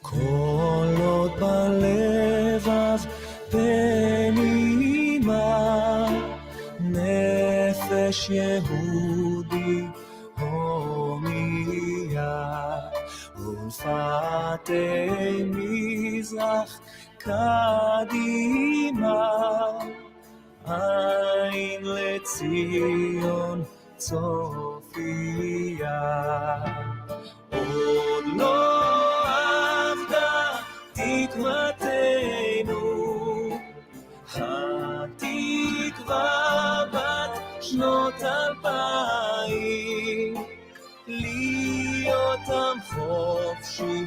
קולות בלבב בנימה, נפש יהודי הומיה, ולפתי מזרח קדימה, עין לציון צופיה. עוד לא עבדה תקוותנו, התקווה בת שנות 2000, להיות עם חופשי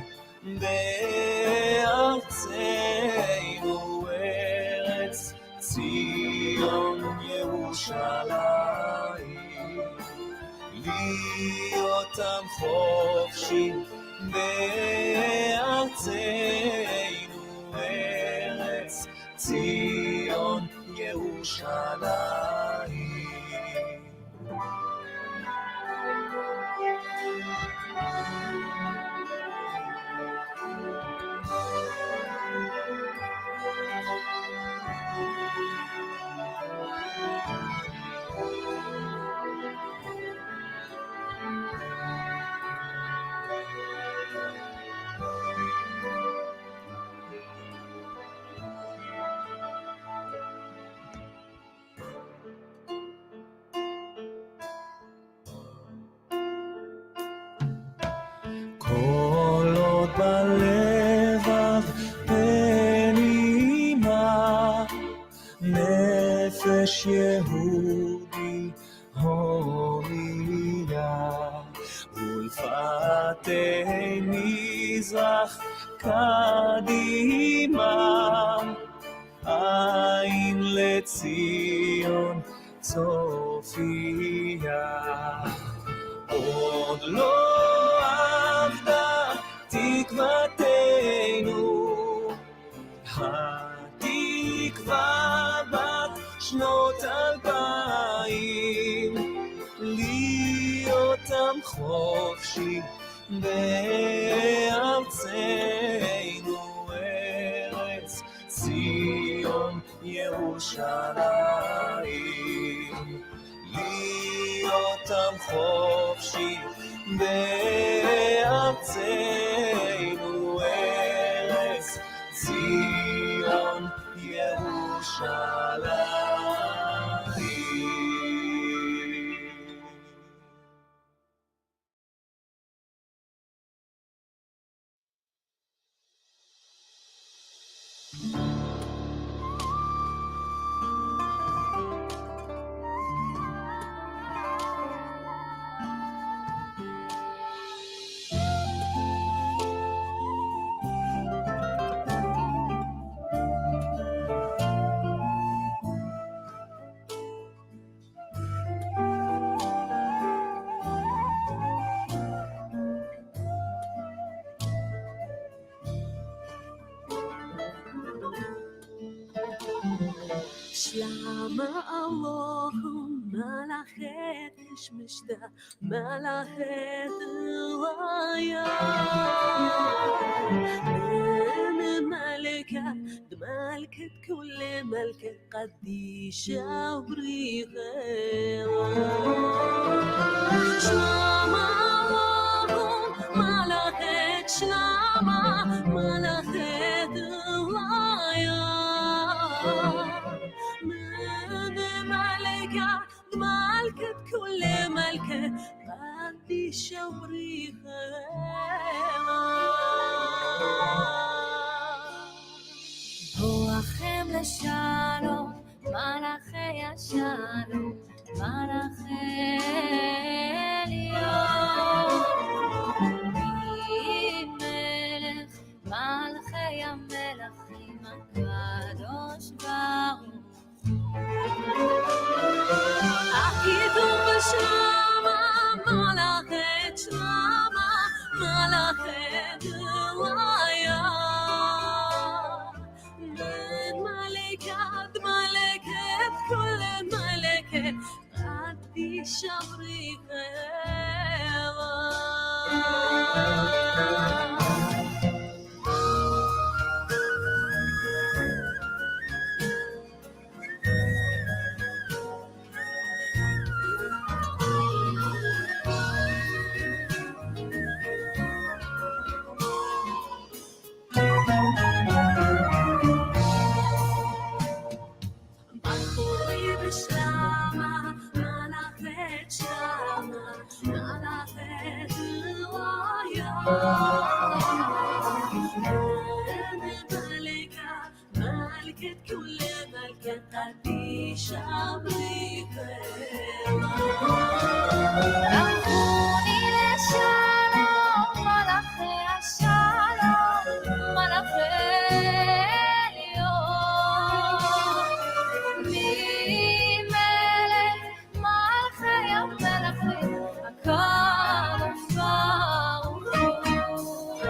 בארצנו, ארץ ציון ירושלים. להיות עם חופשי בארצנו, ארץ ציון ירושלים. קולות בלבב בנימה, נפש יהודי הומיה, ולפתי מזרח קדימה, עין לציון צופיה. עוד לא עבדה תקוותנו, התקווה בת שנות 2000, להיות עם חופשי בארצנו, ארץ ציון ירושלים. להיות עם חופשי בארצנו, ארץ ציון ירושלים. Shlama Allahum malachet ishmishta malachet elaya Ben malika dmalket kulle malket qaddisha ubriha Shlama Allahum malachet shlama malachet elaya ملكة كل ملكة قدي شوريها רוחכם לשלום, מלאכי השלום, מלאכי עליון. מלך מלכי המלכים הקדוש ברוך أكيدوا بشلامة ملكت شلامة ملكت دوايا من ملكات ملكت كل ملكة قدي شبري خيوة ملكة كل ملكة قدي شبري رفوني للشلום, מלאכי השלום, מלאכי עליון. ממלך מלכי המלכים הקדוש ברוך הוא.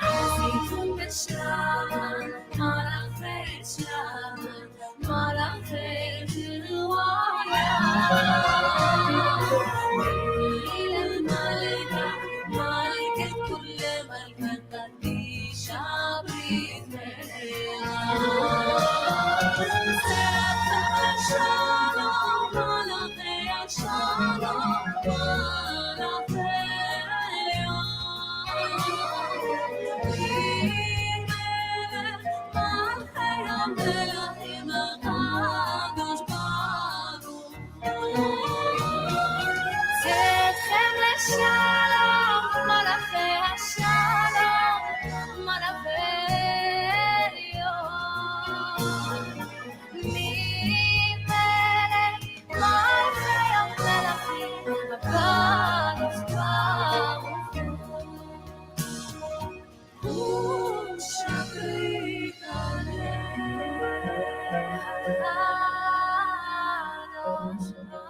עשיתם בשלום מלאכי שלום, מלאכי דרוויה. الملكة ملكة كل ملكة قديشة بريتها شالوم ملكي شالوم ملكي اليوم القدوس ברוך צאתכם לשלום, מלאכי השלום, מלאכי עליון. ממלך מלכי המלכים הקדוש ברוך הוא שברית הקדוש ברוך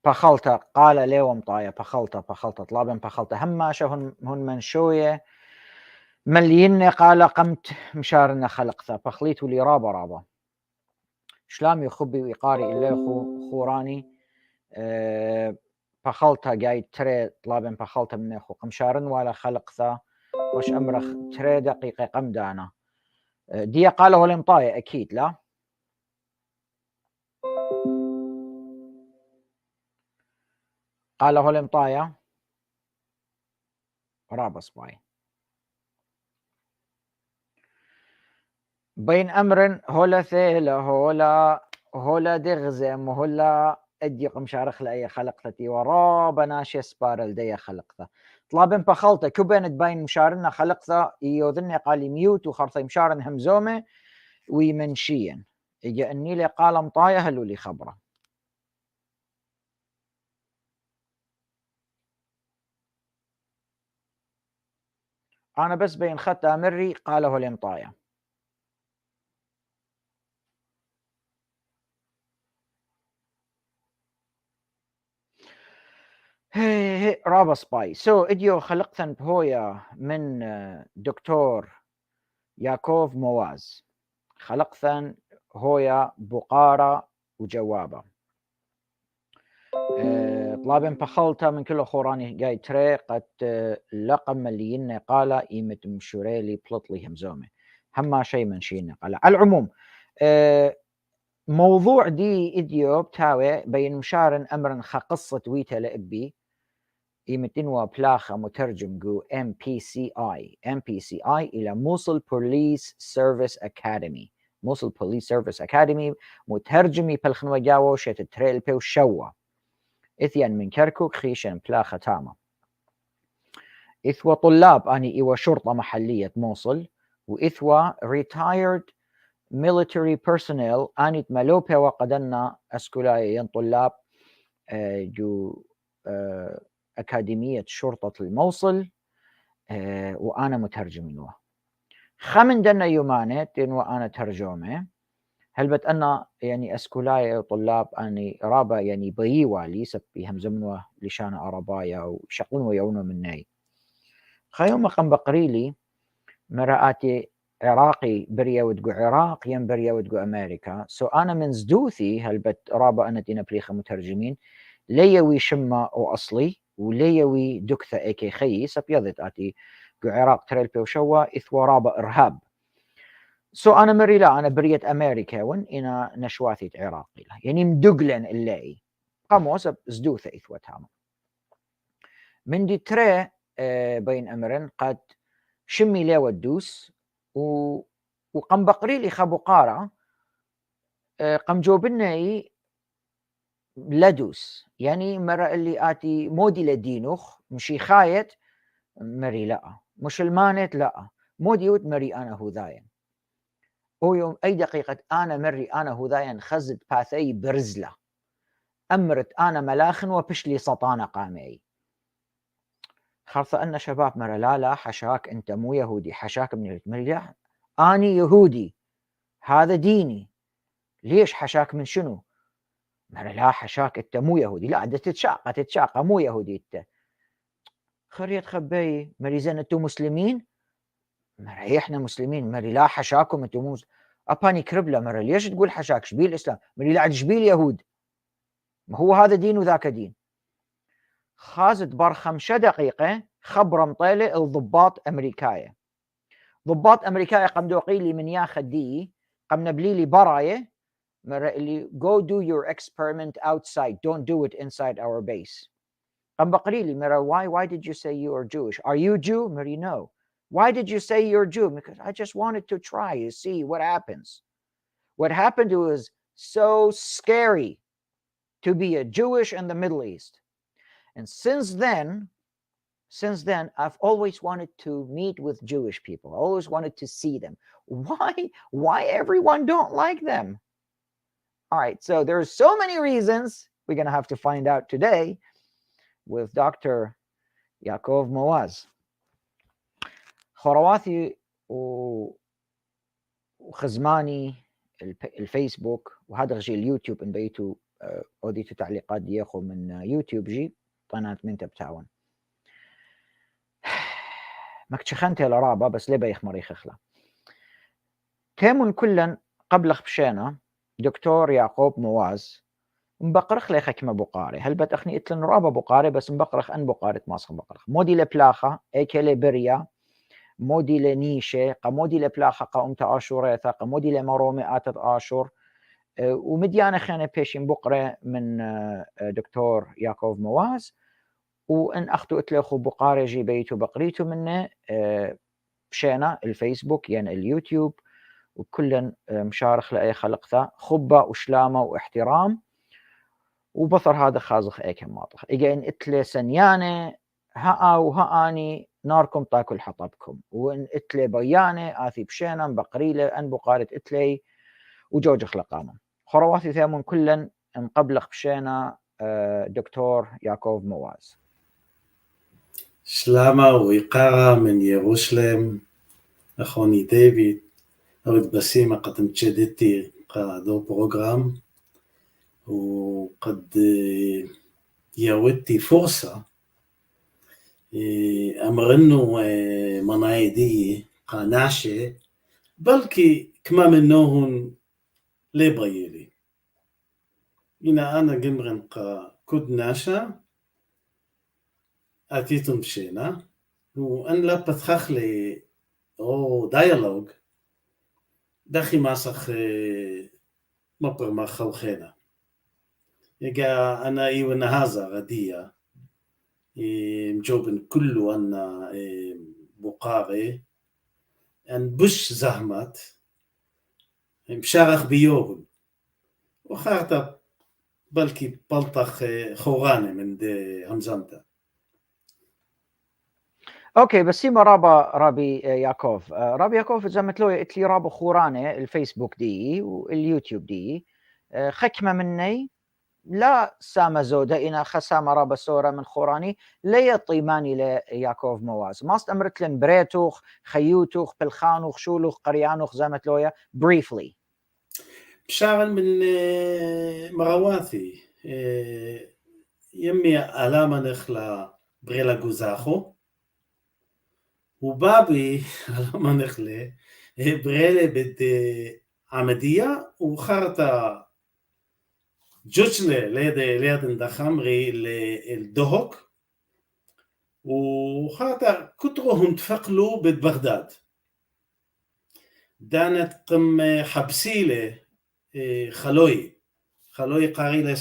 بخلطة قال ليوم طاية بخلطة طلابن بخلطة هماشة هن منشوية مليين قال قمت مشارنا خلقثة بخليت ولي رابا شلام يخبي ويقاري إلا خوراني بخلطة جاي تري طلابن بخلطة من أخو قمشارن ولا خلقثة وش أمرخ تري دقيقة قمدانا دي قاله الامطاية أكيد لا قاله الامطاية رابس باي بين أمر هولا ثيلة هولا دغزم هولا أدي قمشارخ لأي خلقتي ورابا ناشي سبارل دي خلقته طلابن بخلطة كبن تبين مشارنا خلقته يوذني قال ميوت وخرطي مشارن همزومة ويمنشيا إجا أني لي قال مطايا هلو لي خبره أنا بس بين خط أمري قاله الامطايا هي رابس باي إديو خلقتن بهويا من دكتور يعقوب مواز خلقتن هويا بقارة وجوابة طلابن بخلطة من كل خوراني جاي تري قد لقم مليين قال إيمة مشوريلي بلطلي همزومة هما شيء من شيء قال على العموم موضوع دي إديو بتاوي بين مشارن أمرن قصة ويتا لأبي إيمتين وبلاخة مترجم جو MPCI إلى موصل بوليس سيرفيس أكاديمي موصل بوليس سيرفيس أكاديمي مترجمي بالخنوة جاوو شيت تريل بيو شوا إثيان من كركوك خيشن بلاخة تاما إثوى طلاب أني إيوى شرطة محلية موصل وإثوى retired military personnel أني تملوبة وقدنا أسكولاي طلاب جو أكاديمية شرطة الموصل وأنا مترجم له خمن دنا يومانت وأنا ترجمه هل بت أنا يعني أسكولاي طلاب أني رابا يعني بيوالي سبي همزمنوه لشان أربايا وشقون ويونو مني خيوم قم بقريلي مرآتي عراقي بريا ودقو عراق ين بريا ودقو أمريكا أنا من زدوثي هل بت رابا أنا دينا بليخة مترجمين ليوي شمة وأصلي وليوي دكثة إيكي خي سبيضت آتي قو عراق تريل بيوشوا إثوى رابا إرهاب أنا مري لا أنا برية أمريكا ون إنا نشواثي عراقي يعني مدقلن اللي قاموس زدوثة إثوى تاما من دي تري بين أمرن قد شمي لي ودوس وقم بقريلي خبو قارة قم جوبني لدوس يعني مرة اللي آتي مودي لدينوخ مشي خايت مري لا مش المانت لا مودي ود مري أنا هذاين أو يوم أي دقيقة أنا مري أنا هذاين خزد باثي برزلة أمرت أنا ملاخن وبشلي سطانة قامي خلص أن شباب مرة لا حشاك أنت مو يهودي حشاك من مري لا أني يهودي هذا ديني ليش حشاك من شنو مرة لا حشاك أنت مو يهودي لا أنت تتشاقى مو يهودي أنت خريت خبي مري زين أنتم مسلمين مري إحنا مسلمين مري لا حشاكم أنتم أباني كربلة مرة ليش تقول حشاك شبيل الإسلام مري لا شبيل يهود ما هو هذا دين وذاك دين خازت برخمشة دقيقة خبر مطيلة الضباط أمريكاية ضباط أمريكاية قم دوقيلي من ياخد دي قم نبليلي براية مرة اللي go do your experiment outside don't do it inside our base قم بقريلي مرة why did you say you are Jewish are you Jew مري no why did you say you're Jew because I just wanted to try to see what happens what happened was so scary to be a Jewish in the Middle East and since then I've always wanted to meet with Jewish people I always wanted to see them why everyone don't like them all right so there's so many reasons we're going to have to find out today with Dr. يعقوب مواز خرواتي وخزماني الفيسبوك وهذا غشي اليوتيوب ان بيتو أودي تعليقات ديخو من يوتيوب جي قناة من تبتاون مكتشخنت لرابة بس ليه بيخ مريخ خلا تيمون كلن قبل خبشينا دكتور يعقوب مواز مبقرخ لي خكمة بقاري هل بتخني اتلن رابة بقاري بس مبقرخ أن بقاري ماسخ مبقرخ مودي لبلاخة ايكي بريا مودي لنيشة قمودي لبلاخة قومت آشوريثا قمودي لمرومي آتت آشور ومديانة خانة بيشين بقرة من دكتور يعقوب مواز وإن أخذوا إتلخوا بقاري جي بيتو بقريتو منه بشينا الفيسبوك يعني اليوتيوب وكلن مشارخ لأي خلق ذا خبة وشلامة واحترام وبصر هذا خازخ ايكم ماطخ إجا إن إتلي سنيانة ها وهاني ناركم تاكل حطبكم وإن إتلي بيانة آثي بشينا بقريلة أن بقارة إتلي وجوج خلقامة خرواتي ثامون كلن ان قبلخ بشينا دكتور يعقوب مواز שלמה ויקרה من يروشلم أخوني ديفيد أود بسيمة قد متشدتي قادو بروغرام وقد يودتي فرصة أمرنو منايدي قاناشة بلكي كما منوهن لبريلي هنا أنا جمرن كود ناشا أتيتم بشينا وأن لا بتخخ لي أو ديالوج دخي ماسخ مبر ما خوخينا يجا أنا إيوان هذا غدية مجوبن كله أنا بقاري أن بش زحمت مشارخ بيوغن وخارتا بلكي بلطخ خوراني من دي همزانتا اوكي بس ما رابي يعقوب رابي يعقوب زي ما تلوي اتلي رابو خورانه الفيسبوك دي واليوتيوب دي خكمه مني لا سامة زودة إنا خسامة رابا سورة من خوراني لا يطيماني ليعقوب مواز ما استمرت لن بريتوخ خيوتوخ بالخانوخ شولوخ قريانوخ زي ما تلوي briefly بشارل من مرواتي يمي ألاما نخلا بريلا جوزاخو وبابي ألاما نخلا بريلا بد عمدية وخارتا جوجلة ليدن دخمري الدهوك وخارتا كترهم تفقلوا ببغداد دانت قم حبسيلة خلوي قاريلة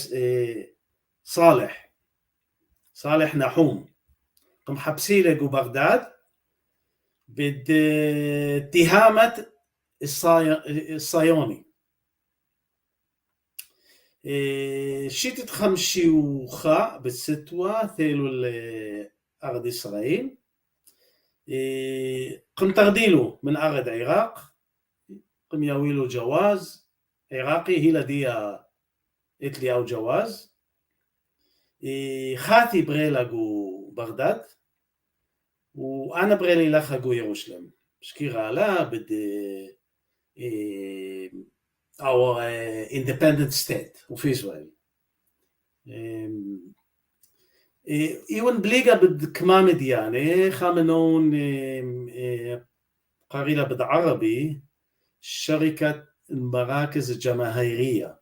صالح نحوم قم حبسيلة جو بغداد بد اتهامة الصيوني شيتت خمشي وخا بالستوى ثيلو الأرض إسرائيل قم تغديلو من أرض عراق قم يويلو جواز عراقي هي لديها إتلي أو جواز خاتي بريلا جو بغداد وأنا بريلي لخا جو يروشلم شكيرا لا بدي our independent state of Israel. إيوان بليغا بدكمام ديانة خامنون قريلة بالعربي شركة المراكز الجماهيرية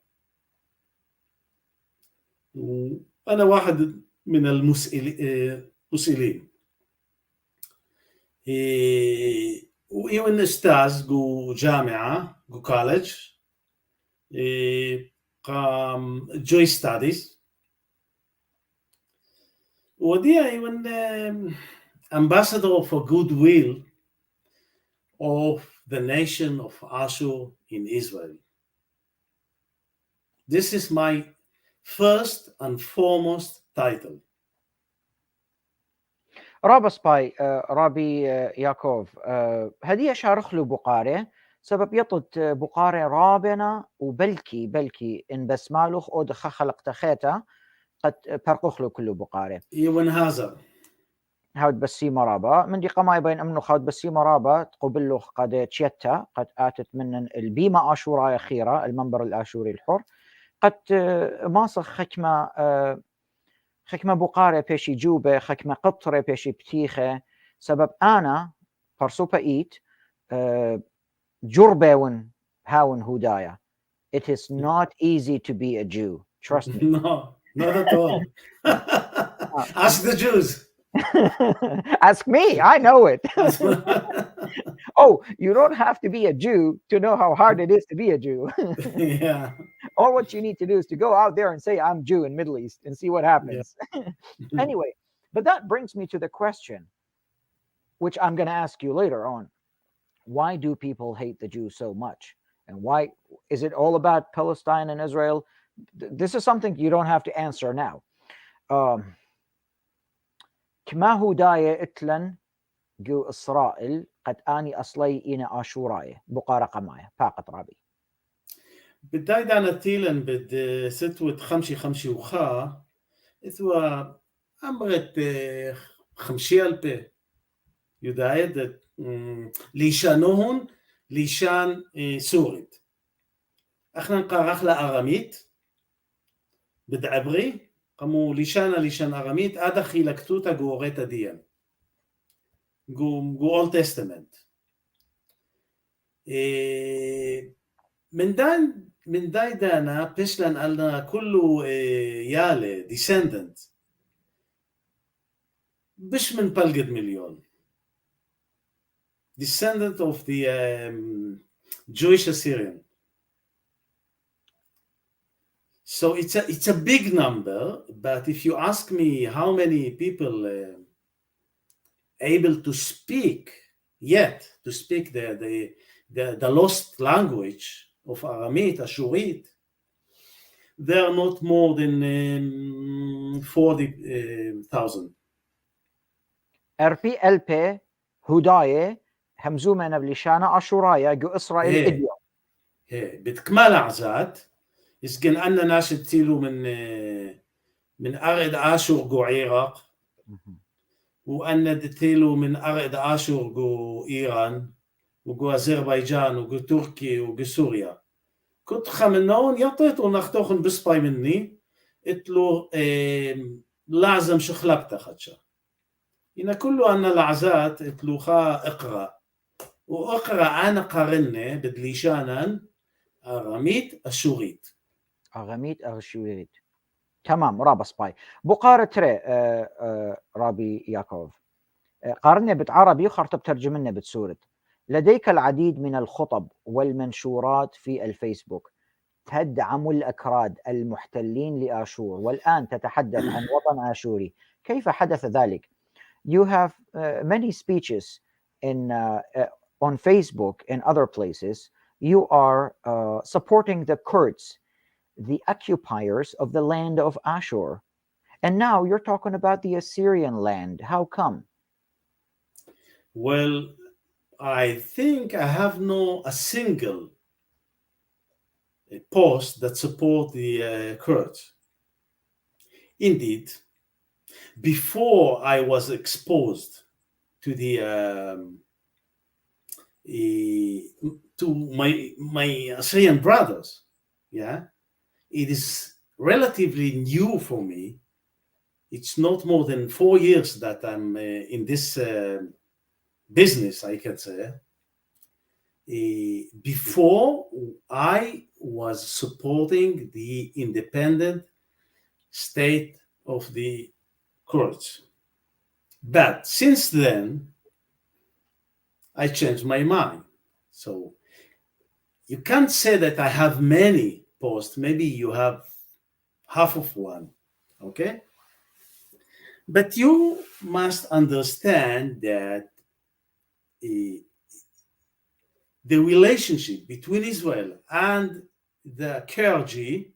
وأنا واحد من المسئلين وإيوان أستاذ جو جامعة جو كوليدج قام جوي ستاديز ودي أيوان ambassador for goodwill of the nation of Ashur in Israel. This is my first and foremost title. رابا سباي رابي يعقوب هدية شارخ له بقارة سبب يطد بقارة رابنا وبلكي إن بس مالوخ أو دخا خلق تخيتا قد برقوخ له كله بقارة يوان هذا هاود بسي مرابا من دي قماي بين أمنو خاود بسي مرابا تقبل له قد تشيتا قد آتت من البيمة آشوراي خيرة المنبر الاشوري الحر قد ماسخ خكمة بقارة بيشي جوبة خكمة قطرة بيشي بتيخة سبب أنا فرسوبة إيت جربة ون هاون هدايا. It is not easy to be a Jew. Trust me. No, not at all. Ask the Jews. Ask me. I know it. Oh, you don't have to be a Jew to know how hard it is to be a Jew. Yeah. All what you need to do is to go out there and say, I'm Jew in Middle East and see what happens. Anyway, but that brings me to the question, which I'm going to ask you later on. Why do people hate the Jews so much? And why is it all about Palestine and Israel? This is something you don't have to answer now. كما هو داية اتلن جو إسرائيل قد آني أصلي إنا آشوراي بقارة قماية فاقط رابي. بداية دانا تيلن بد ستوة خمشي وخا إثوا أمرت خمشي ألبي يدايد ليشانوهن ليشان سوريد احنا نقارخ لأراميت بدعبري قمو ليشان أراميت أدا خيلكتوتا جوريتا ديان جو Old Testament من دانا بيشلن قالنا كله يالي descendant بش من بلقد مليون descendant of the Jewish Assyrian. So it's a big number, but if you ask me how many people able to speak the lost language of Aramaic, Ashurit, there are not more than 40,000. RPLP هداية همزومة بلشانة أشورايا جو إسرائيل إديو. بتكمل عزات يسكن أن ناس تيلو من أرض آشور جو عراق وأن تيلو من أرض آشور جو إيران وجو أذربيجان وجو تركي وجو سوريا كنت خمنون يطيتو نختوخن بسباي مني اتلو لازم شخلبتا خدشا إن كله أن العزات اتلوخا اقرأ وأقرأ أنا قارنة بدليشانا أغاميت أشوريت تمام رابا سباي بقارة تري رابي يعقوب قارنة بالعربي وخرطب ترجمنا بالسورد. لديك العديد من الخطب والمنشورات في الفيسبوك تدعم الأكراد المحتلين لآشور والآن تتحدث عن وطن آشوري. كيف حدث ذلك؟ You have many speeches on Facebook and other places. You are supporting the Kurds, the occupiers of the land of Ashur. And now you're talking about the Assyrian land. How come? Well, I think I have a single post that support the Kurds. Indeed, before I was exposed to to my Assyrian brothers, it is relatively new for me. It's not more than 4 years that I'm in this business, I can say. Before, I was supporting the independent state of the Kurds. But since then, I changed my mind. So you can't say that I have many posts. Maybe you have half of one, okay? But you must understand that the relationship between Israel and the clergy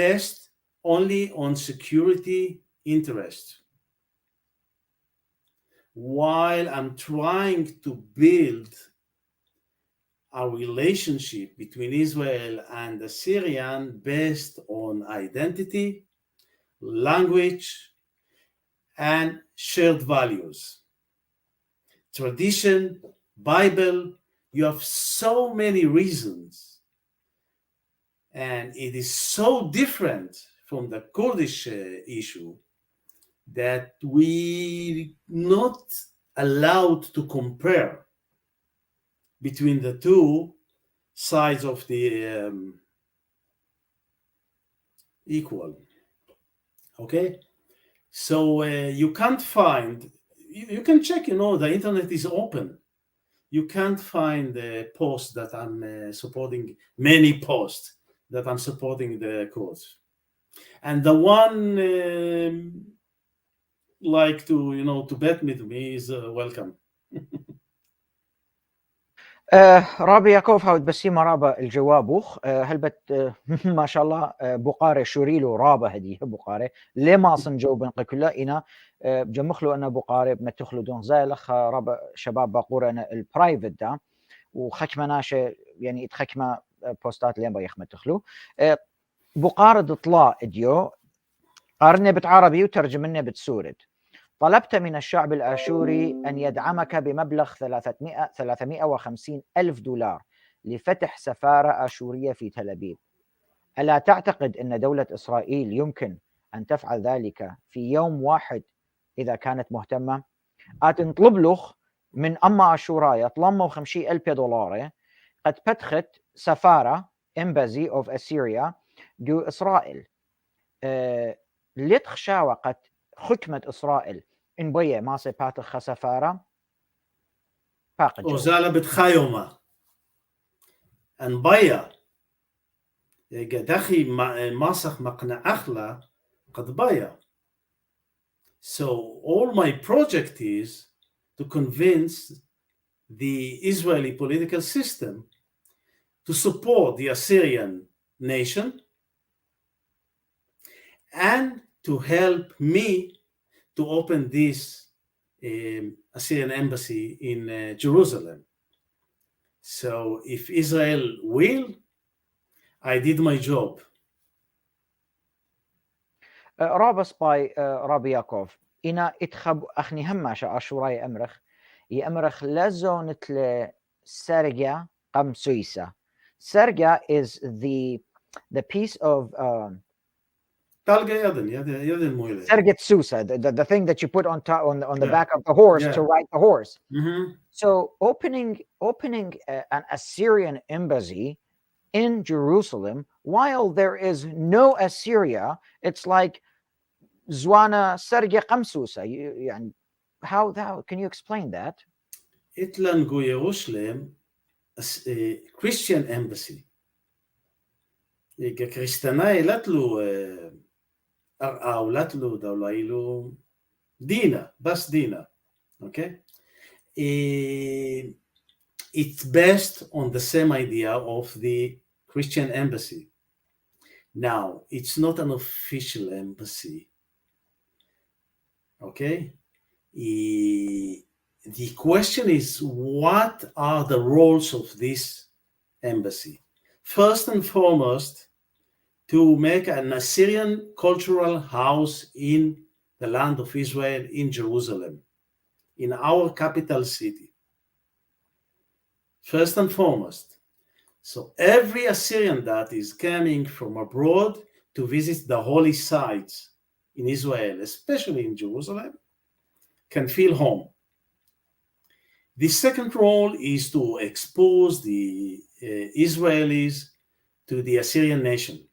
based only on security interests. While I'm trying to build a relationship between Israel and the Syrian based on identity, language, and shared values. Tradition, Bible, you have so many reasons And it is so different from the Kurdish issue that we not allowed to compare between the two sides of the equal. Okay, so you can't find, you can check, the internet is open. You can't find a post that I'm supporting, many posts that I'm supporting the Kurds. And the one like to bet with me is welcome. رابي يعقوب هاود بسيمة رابا الجوابوخ هلبت ما شاء الله بقارة شوريلو رابا هديه بقارة لما صنجو بنقى كلها إنا بجمخلو أنا بقارة بمتخلو دون زي لخ رابا شباب باقورة أنا البرايفت دا وخكمة ناشة يعني اتخكمة بوستات لين بيخ متخلو بقارة طلا اديو قارنة بتعربي وترجمني بتسورد طلبت من الشعب الاشوري ان يدعمك بمبلغ 350 ألف دولار لفتح سفارة اشورية في تل ابيب. الا تعتقد ان دولة اسرائيل يمكن ان تفعل ذلك في يوم واحد اذا كانت مهتمة؟ اتنطلب لخ من اما اشورايا طلموا 50 ألف دولار قد فتحت سفارة embassy of Assyria دو اسرائيل لتخشى وقد حكمة إسرائيل إن بيه ما سيباتخ سفارة فاقد وزالة بتخايمة أن بيه قدخي ماسخ مقنع أخلا قد بيه. So all my project is to convince the Israeli political system to support the Assyrian nation and to help me to open this Assyrian embassy in Jerusalem. So if Israel will, I did my job. رابس باي رابي يعقوب إنا اتخب أخني هماشا أشوراي أمرخ يأمرخ لازو نتل سرقة قم سويسة. سرقة is the piece of Serget Susa, the thing that you put on top on the back of the horse to ride the horse. Mm-hmm. So opening an Assyrian embassy in Jerusalem while there is no Assyria, it's like Zwana Serge Qamsusa. How can you explain that? Itlan go Jerusalem as a Christian embassy. Kristana latlu أولاد دولة دينا بس دينا. Okay, it's based on the same idea of the Christian embassy. Now it's not an official embassy. Okay, the question is, what are the roles of this embassy? First and foremost, to make an Assyrian cultural house in the land of Israel, in Jerusalem, in our capital city. First and foremost. So every Assyrian that is coming from abroad to visit the holy sites in Israel, especially in Jerusalem, can feel home. The second role is to expose the Israelis to the Assyrian nation.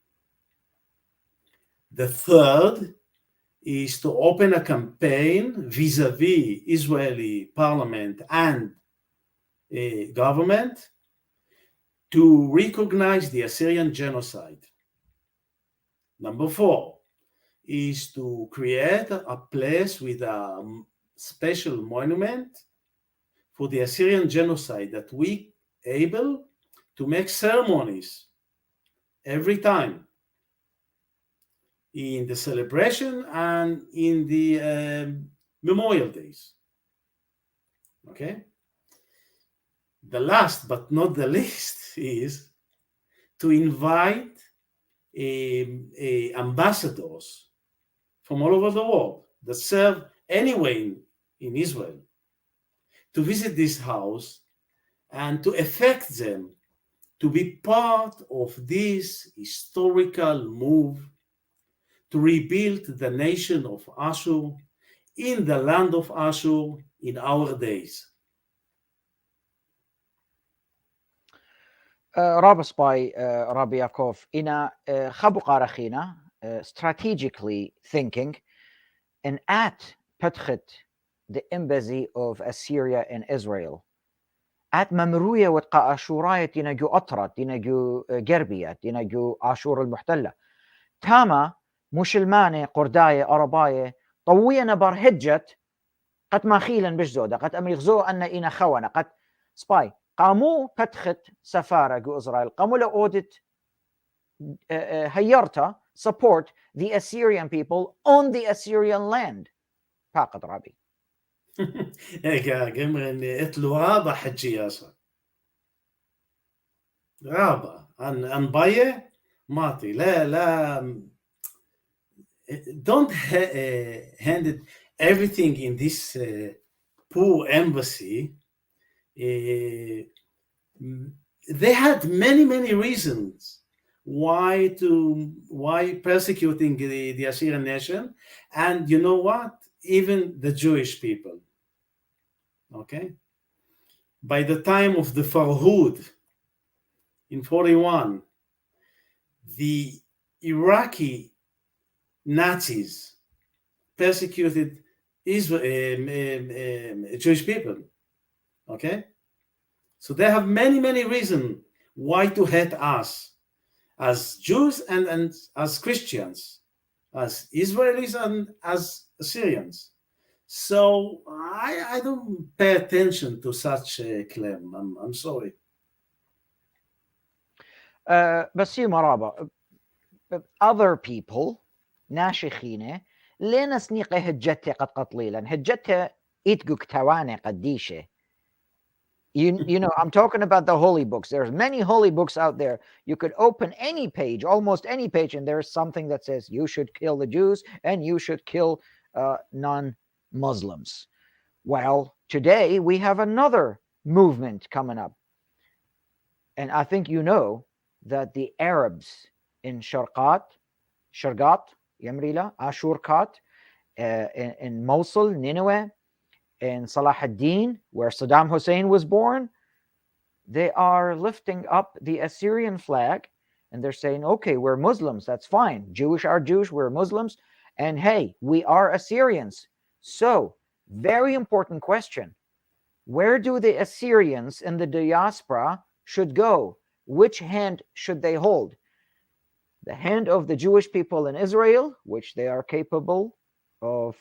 The third is to open a campaign vis-a-vis Israeli parliament and government to recognize the Assyrian genocide. Number four is to create a place with a special monument for the Assyrian genocide that we able to make ceremonies every time in the celebration and in the memorial days. Okay. The last but not the least is to invite ambassadors from all over the world that serve anywhere in Israel to visit this house and to affect them to be part of this historical move to rebuild the nation of Ashur in the land of Ashur in our days. رابس باي رابي يعقوب إنا خبق رخينا strategically thinking and at فتخت the embassy of Assyria in Israel at ممروية وتقى أشوراية تنجو أطرت تنجو جربية تنجو أشور المحتلة تاما مسلمانة قرداية أرباية طوية نبر هجت قد ما خيلا بجزودة قد أميغزو أن إنا خونة قد سباي قاموا فتخت سفارة جو إسرائيل قاموا لأودت هيرتا support the Assyrian people on the Assyrian land فقط رابي هيك قمر اني اتلو هذا حجي ياسر غابة عن باية ماتي لا don't hand it everything in this poor embassy. They had many reasons why persecuting the Assyrian nation, and you know what, even the Jewish people. Okay, by the time of the Farhud in 41, the Iraqi Nazis persecuted Jewish people. Okay, so they have many reasons why to hate us as Jews and as Christians, as Israelis and as Assyrians. So I don't pay attention to such a claim. I'm sorry. بس هي مرابة other people ناشخينه لين سنيقه هجته قد قطليلا هجته إتقوك تواني قديشه. You know, I'm talking about the holy books. There's many holy books out there. You could open any page, almost any page, and there's something that says you should kill the Jews and you should kill non-Muslims. Well, today we have another movement coming up. And I think you know that the Arabs in Sharqat, Yamrila, Ashurkat, in Mosul, Nineveh, in Salah ad-Din, where Saddam Hussein was born, they are lifting up the Assyrian flag and they're saying, okay, we're Muslims, that's fine. Jewish are Jewish, we're Muslims. And hey, we are Assyrians. So, very important question. Where do the Assyrians in the diaspora should go? Which hand should they hold? The hand of the Jewish people in Israel, which they are capable of,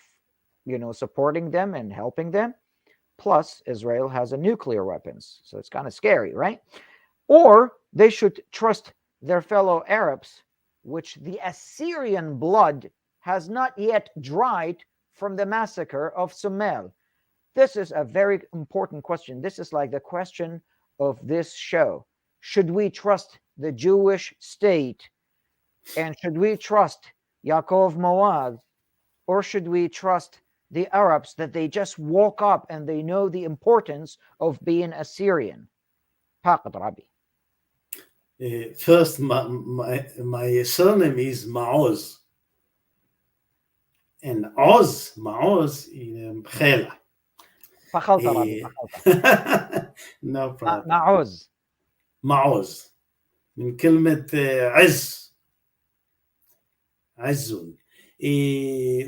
you know, supporting them and helping them. Plus, Israel has a nuclear weapons, so it's kind of scary, right? Or they should trust their fellow Arabs, which the Assyrian blood has not yet dried from the massacre of Sumer. This is a very important question. This is like the question of this show. Should we trust the Jewish state? And should we trust Yaakov Moad? Or should we trust the Arabs that they just woke up and they know the importance of being Assyrian? Faqat Rabbi. First, my surname is Maoz. And Maoz in Khela. فخلت ربي فخلت. No problem. معوز من كلمة عز.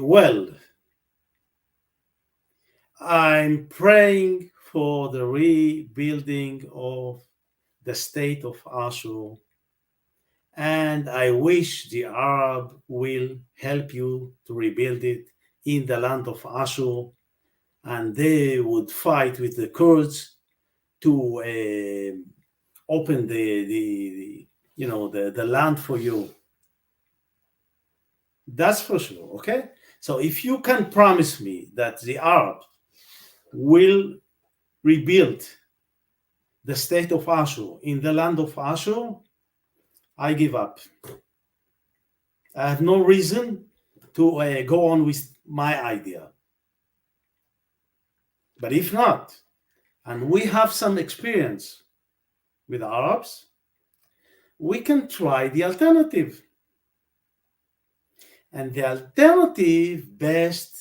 Well, I'm praying for the rebuilding of the state of Ashur, and I wish the Arab will help you to rebuild it in the land of Ashur, and they would fight with the Kurds to open the land for you. That's for sure. Okay, so if you can promise me that the Arab will rebuild the state of Ashur in the land of Ashur, I give up. I have no reason to go on with my idea. But if not, and we have some experience with Arabs, we can try the alternative. And the alternative based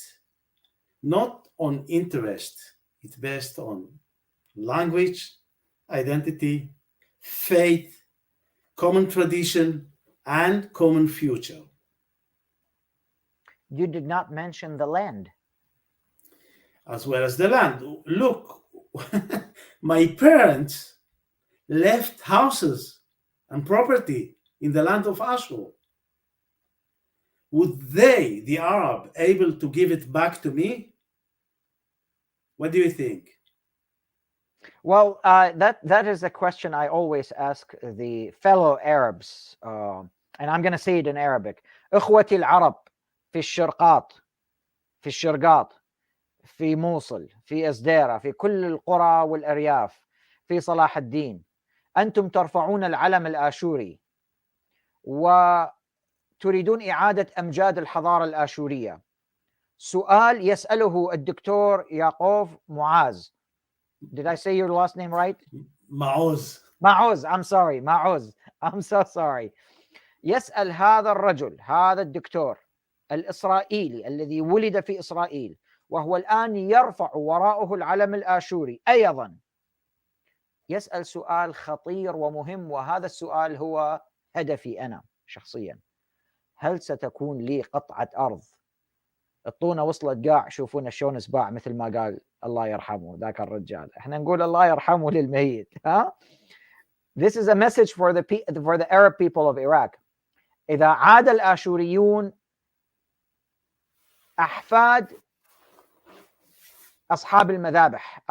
not on interest, it's based on language, identity, faith, common tradition, and common future. You did not mention the land. As well as the land. Look, my parents left houses and property in the land of Ashur. Would they, the Arab, able to give it back to me? What do you think? Well, that is a question I always ask the fellow Arabs, and I'm going to say it in Arabic. إخوتي العرب في الشرقات، في الشرقات، في موصل، في إزديرة، في كل القرى والأرياف، في صلاح الدين، أنتم ترفعون العلم الآشوري وتريدون إعادة أمجاد الحضارة الآشورية. سؤال يسأله الدكتور يعقوب معاذ. Did I say your last name right? معوز. معوز. I'm sorry. معوز. I'm so sorry. يسأل هذا الرجل، هذا الدكتور الإسرائيلي الذي ولد في إسرائيل وهو الآن يرفع وراءه العلم الآشوري أيضا، يسأل سؤال خطير ومهم، وهذا السؤال هو هدفي أنا شخصيا. هل ستكون لي قطعة أرض؟ الطونة وصلت قاع، شوفونا شلون سباع، مثل ما قال الله يرحمه ذاك الرجال. احنا نقول الله يرحمه للميت. ها؟ This is a message for the Arab people of Iraq. إذا عاد الآشوريون أحفاد أصحاب المذابح،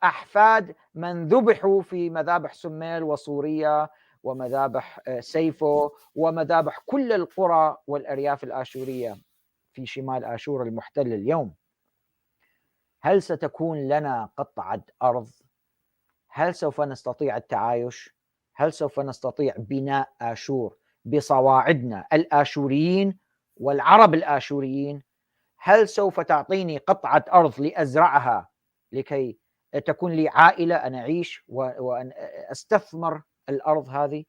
أحفاد من ذبحوا في مذابح سميل وصورية ومذابح سيفو ومذابح كل القرى والأرياف الآشورية في شمال آشور المحتل اليوم، هل ستكون لنا قطعة أرض؟ هل سوف نستطيع التعايش؟ هل سوف نستطيع بناء آشور بصواعدنا الآشوريين والعرب الآشوريين؟ هل سوف تعطيني قطعة أرض لأزرعها لكي تكون لي عائلة أنا أعيش وأن أستثمر الأرض هذه،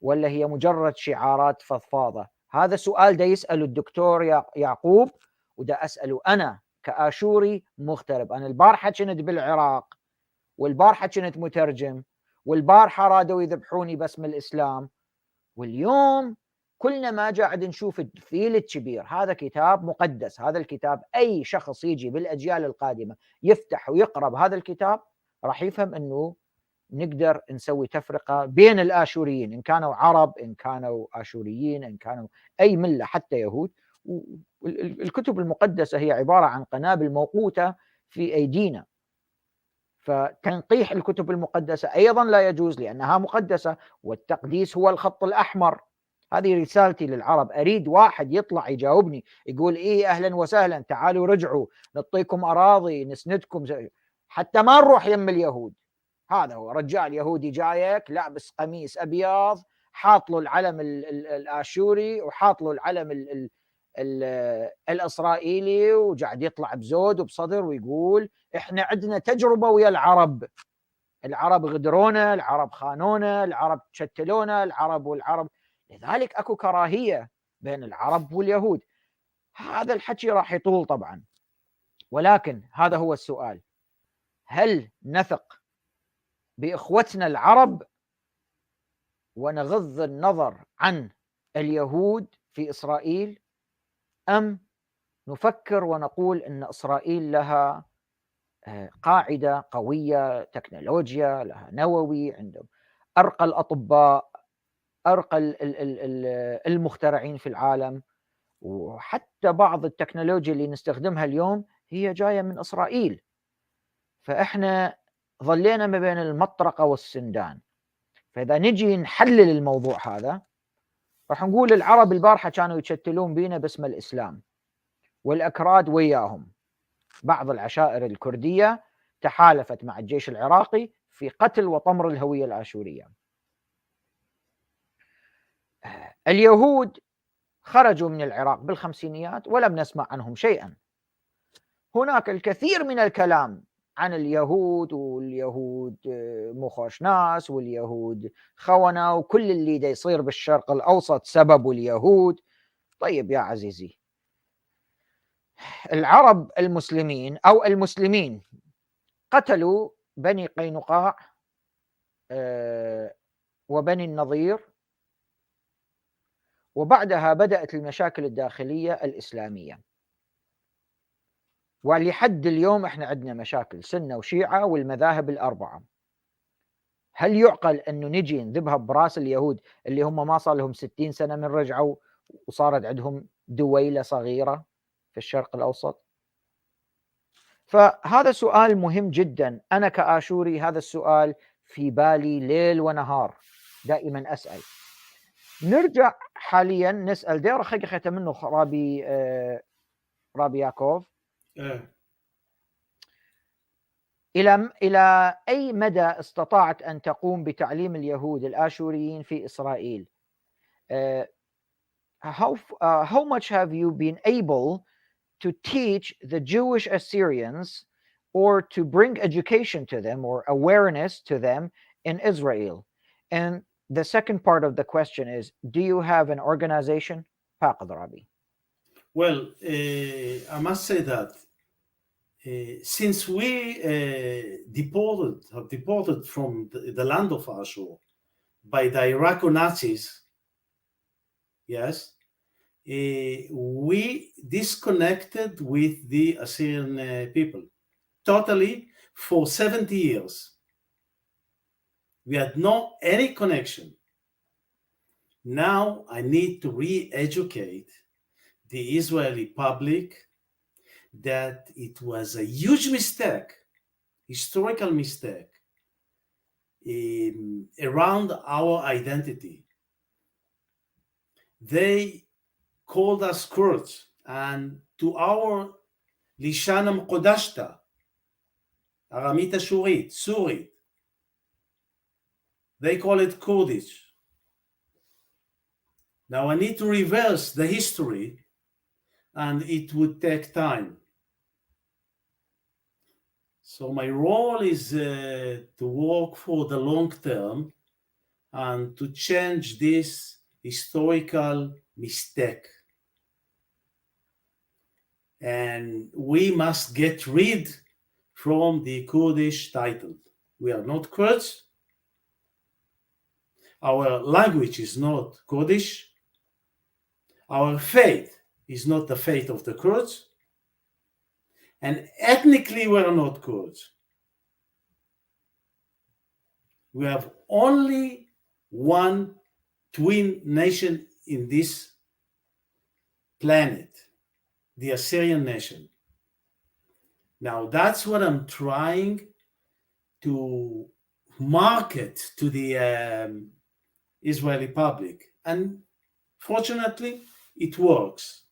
ولا هي مجرد شعارات فضفاضة؟ هذا سؤال دا يسأله الدكتور يعقوب، ودا أسأله أنا كآشوري مغترب. أنا البارحة كنت بالعراق، والبارحة كنت مترجم، والبارحة رادوا يذبحوني باسم الإسلام، واليوم كلنا ما قاعد نشوف الفيل الكبير. هذا كتاب مقدس، هذا الكتاب أي شخص يجي بالأجيال القادمة يفتح ويقرأ بهذا الكتاب راح يفهم أنه نقدر نسوي تفرقة بين الآشوريين، إن كانوا عرب، إن كانوا آشوريين، إن كانوا أي ملة، حتى يهود. الكتب المقدسة هي عبارة عن قنابل موقوتة في أيدينا، فتنقيح الكتب المقدسة أيضا لا يجوز لأنها مقدسة، والتقديس هو الخط الأحمر. هذه رسالتي للعرب. أريد واحد يطلع يجاوبني يقول إيه أهلا وسهلا، تعالوا رجعوا، نعطيكم أراضي، نسندكم، حتى ما نروح يم اليهود. هذا هو رجال يهودي جايك لابس قميص أبيض، حاط له العلم الآشوري وحاط له العلم الإسرائيلي، وقاعد يطلع بزود وبصدر ويقول إحنا عندنا تجربة ويا العرب، العرب غدرونا، العرب خانونا، العرب تشتلونا، العرب والعرب. لذلك أكو كراهية بين العرب واليهود. هذا الحكي راح يطول طبعا، ولكن هذا هو السؤال: هل نثق بإخوتنا العرب ونغض النظر عن اليهود في إسرائيل، أم نفكر ونقول أن إسرائيل لها قاعدة قوية، تكنولوجيا، لها نووي، عندهم أرقى الأطباء، أرقى المخترعين في العالم، وحتى بعض التكنولوجيا اللي نستخدمها اليوم هي جاية من إسرائيل. فإحنا ظلينا ما بين المطرقة والسندان. فإذا نجي نحلل الموضوع هذا راح نقول العرب البارحة كانوا يتشتلون بينا باسم الإسلام، والأكراد وياهم. بعض العشائر الكردية تحالفت مع الجيش العراقي في قتل وطمر الهوية الآشورية. اليهود خرجوا من العراق بالخمسينيات ولم نسمع عنهم شيئا. هناك الكثير من الكلام عن اليهود، واليهود مو خوش ناس، واليهود خونة، وكل اللي دا يصير بالشرق الأوسط سبب اليهود. طيب يا عزيزي، العرب المسلمين أو المسلمين قتلوا بني قينقاع وبني النضير، وبعدها بدأت المشاكل الداخلية الإسلامية، ولحد اليوم احنا عندنا مشاكل سنة وشيعة والمذاهب الأربعة. هل يعقل أنه نجي نذبها براس اليهود اللي هم ما صار لهم 60 سنة من رجعوا وصارت عندهم دويلة صغيرة في الشرق الأوسط؟ فهذا سؤال مهم جدا. أنا كآشوري هذا السؤال في بالي ليل ونهار، دائما أسأل. نرجع حاليا نسأل دير خيخة منه رابي يعقوب، إلى أي مدى استطاعت أن تقوم بتعليم اليهود الآشوريين في إسرائيل؟ How much have you been able to teach the Jewish Assyrians or to bring education to them or awareness to them in Israel? And the second part of the question is, do you have an organization? Well, I must say that since we have deported from the land of Ashur by the Iraqi Nazis, yes, we disconnected with the Assyrian people totally for 70 years. We had no any connection. Now I need to re-educate the Israeli public that it was a huge mistake, historical mistake, around our identity. They called us Kurds, and to our Lishanam Kodashta, Aramit Ashurit, Surit, they call it Kurdish. Now I need to reverse the history, and it would take time. So my role is to work for the long term and to change this historical mistake. And we must get rid from the Kurdish title. We are not Kurds. Our language is not Kurdish. Our faith is not the faith of the Kurds. And ethnically, we are not Kurds. We have only one twin nation in this planet, the Assyrian nation. Now, that's what I'm trying to market to the Israeli public. And fortunately, it works.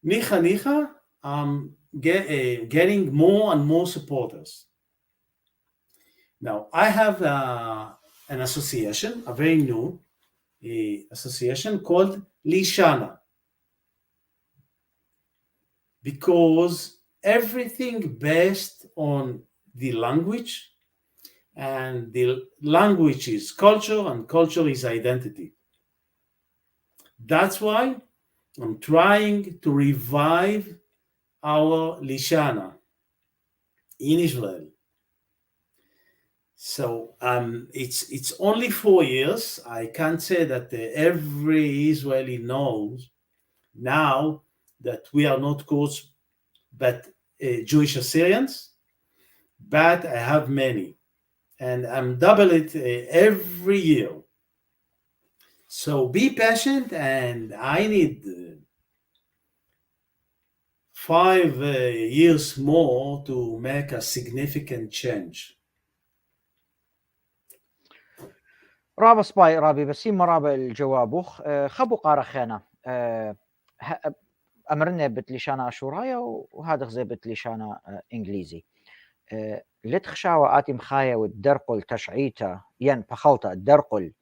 Nicha, I'm getting more and more supporters. Now, I have an association, a very new association called Lishana, because everything based on the language, and the language is culture and culture is identity. That's why I'm trying to revive our Lishana in Israel. So it's only 4 years. I can't say that every Israeli knows now that we are not Kurds, but Jewish Assyrians, but I have many, and I'm double it every year. So be patient, and I need 5 years more to make a significant change. رابا سباي رابي بسيم مرابا الجوابوخ خبو قارخينا أمرنا بتليشانا أشورايا وهذا غزي بتليشانا إنجليزي لتخشاوة آتي مخايا والدرقل تشعيتا ين بخلطة الدرقل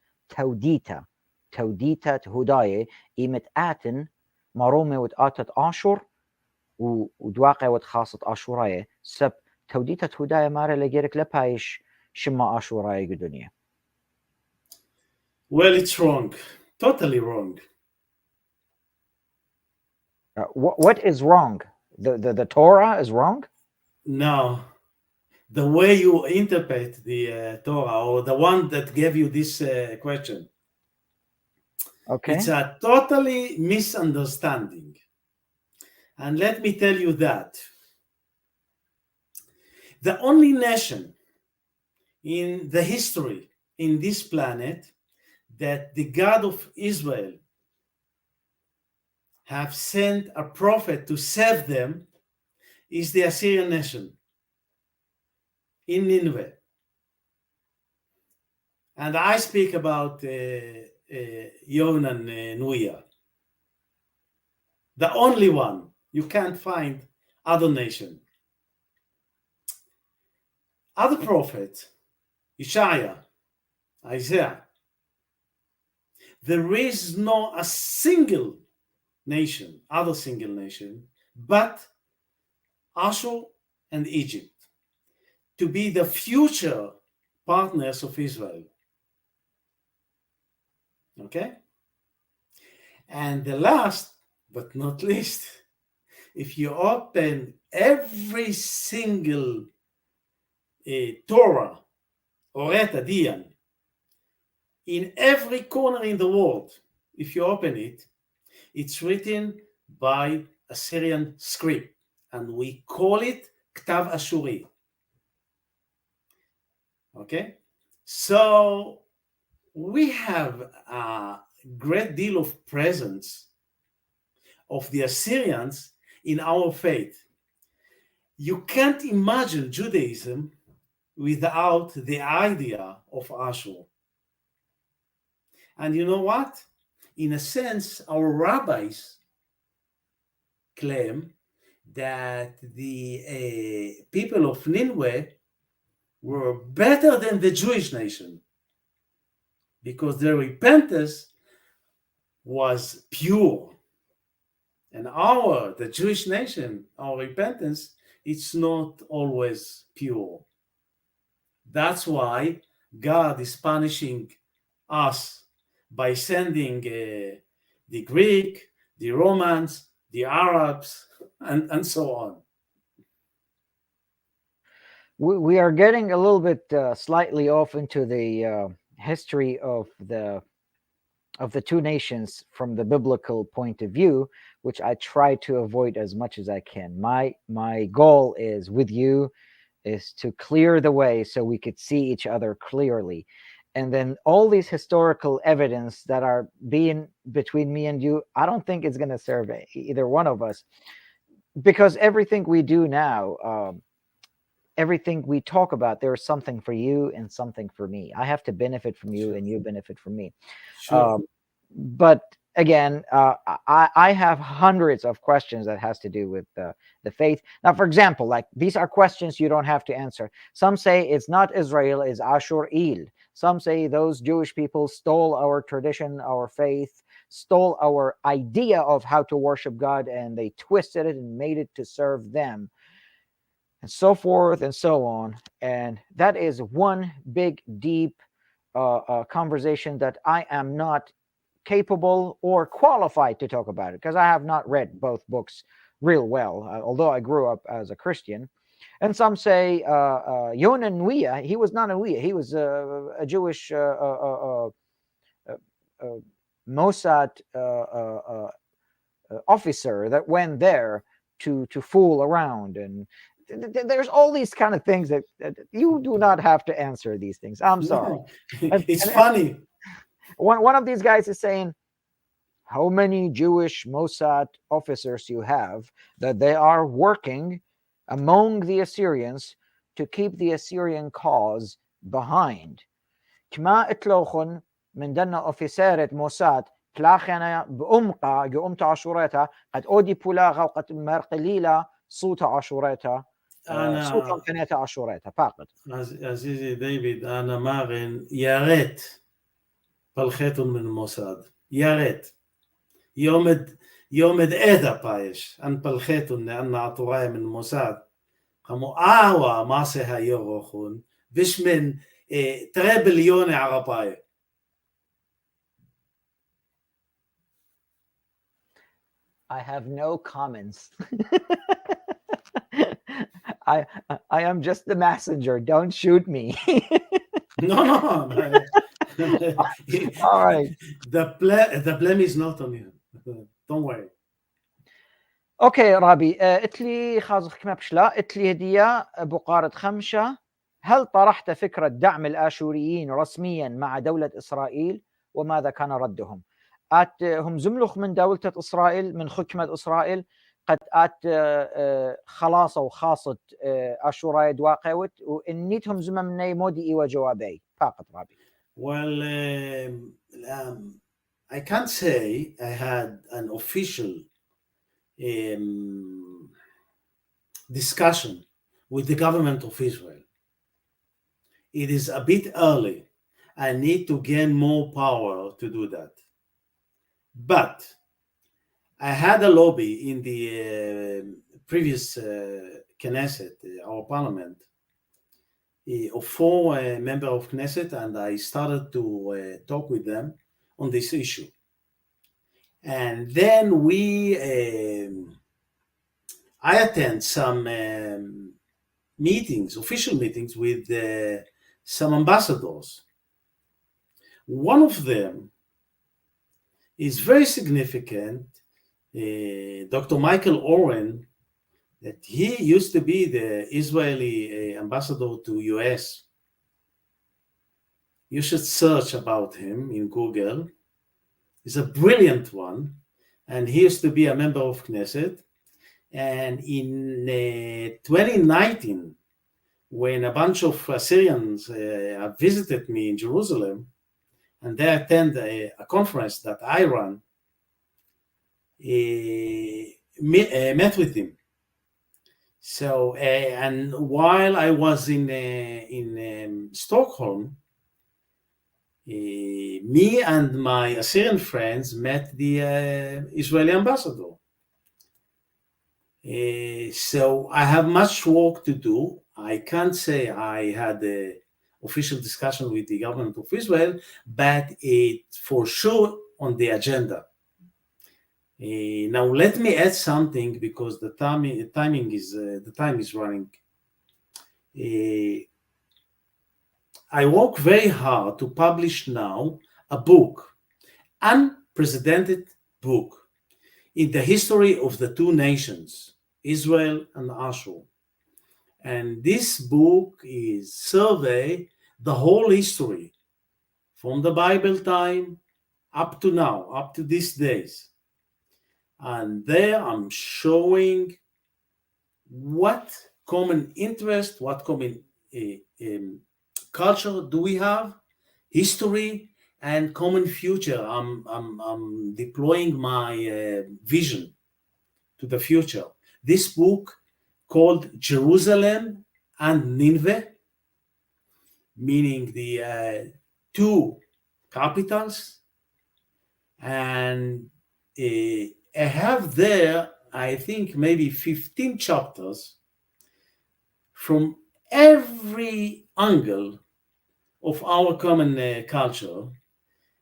توديتا تهوداية إيمت آتن مرومة وتآتت آشور ودواقع وتخاصة آشورايا سب توديتا هدايا مارا لجيرك لبايش شما أشوراي الدنيا. Well, it's wrong. Totally wrong. What is wrong? The Torah is wrong? No. The way you interpret the Torah, or the one that gave you this question, Okay. it's a totally misunderstanding. And let me tell you that the only nation in the history in this planet that the God of Israel have sent a prophet to save them is the Assyrian nation in Nineveh. And I speak about Yonah and Nuia. The only one. You can't find other nation. Other prophets, Isaiah, there is no a single nation, other single nation, but Ashur and Egypt to be the future partners of Israel. Okay? And the last but not least, if you open every single Torah, Oreta, Dian, in every corner in the world, if you open it, it's written by Assyrian script, and we call it Ktav Ashuri. Okay? So we have a great deal of presence of the Assyrians in our faith. You can't imagine Judaism without the idea of Ashur. And you know what? In a sense, our rabbis claim that the people of Nineveh were better than the Jewish nation because their repentance was pure. And the Jewish nation, our repentance, it's not always pure. That's why God is punishing us by sending the Greek, the Romans, the Arabs, and so on. We are getting a little bit slightly off into the history of the two nations from the biblical point of view, which I try to avoid as much as I can. My goal is with you is to clear the way so we could see each other clearly. And then all these historical evidence that are being between me and you, I don't think it's going to serve either one of us, because everything we do now, everything we talk about, there's something for you and something for me. I have to benefit from you and you benefit from me. Sure. But again, I have hundreds of questions that has to do with the faith. Now, for example, like these are questions you don't have to answer. Some say it's not Israel, it's Ashur-il. Some say those Jewish people stole our tradition, our faith, stole our idea of how to worship God, and they twisted it and made it to serve them, and so forth and so on. And that is one big, deep conversation that I am not capable or qualified to talk about it, because I have not read both books real well, although I grew up as a Christian. And some say Yonah Nuia, he was not a Nuia, he was a Jewish Mossad officer that went there to fool around. And there's all these kind of things that you do not have to answer these things. I'm sorry. It's funny. One of these guys is saying, how many Jewish Mossad officers you have that they are working among the Assyrians to keep the Assyrian cause behind. كما اتلوخن من دنا أوفيسيرة موساد تلاخنا بأمقا قومت عشورتها قد أودي بولا غوقت مرقليلة صوت عشورتها صوت كنيت عشورتها فقط. عزيزي ديفيد، أنا ماغن يا ريت بالخيتون من الموساد، يا ريت يومد إيدا بايش أن بالخيتون لأن عطوراي من الموساد כמו מעשה היורוכון, בשמן 3 ביליון ערפאי. I have no comments. I am just the messenger. Don't shoot me. No. All right. The blame is not on you. Don't worry. اوكي رابي اتلي خازخ كما بشلا اتلي هدية بقارة 5. هل طرحت فكرة دعم الاشوريين رسميا مع دولة اسرائيل وماذا كان ردهم؟ هم زملخ من دولة اسرائيل من حكمة اسرائيل قد خلاص وخاصة اشوراي دواقوت وانيتهم زممني مودي ايوا جوابي فقط رابي. Well, I can't say I had an official discussion with the government of Israel. It is a bit early. I need to gain more power to do that. But I had a lobby in the previous Knesset, our parliament, of 4 members of Knesset, and I started to talk with them on this issue. And then I attend some meetings, official meetings with some ambassadors. One of them is very significant, Dr. Michael Oren, that he used to be the Israeli ambassador to US. You should search about him in Google. He's a brilliant one, and he used to be a member of Knesset. And in 2019, when a bunch of Assyrians visited me in Jerusalem, and they attend a conference that I run, met with him. So, and while I was in Stockholm, me and my Assyrian friends met the Israeli ambassador. So I have much work to do. I can't say I had an official discussion with the government of Israel, but it's for sure on the agenda. Now let me add something because the time is running. I work very hard to publish now a book, unprecedented book, in the history of the 2 nations, Israel and Ashur. And this book is survey the whole history from the Bible time up to now, up to these days. And there I'm showing what common interest, what common culture do we have, history, and common future. I'm deploying my vision to the future. This book called Jerusalem and Nineveh, meaning the 2 capitals, and I have there, I think, maybe 15 chapters from every angle of our common culture.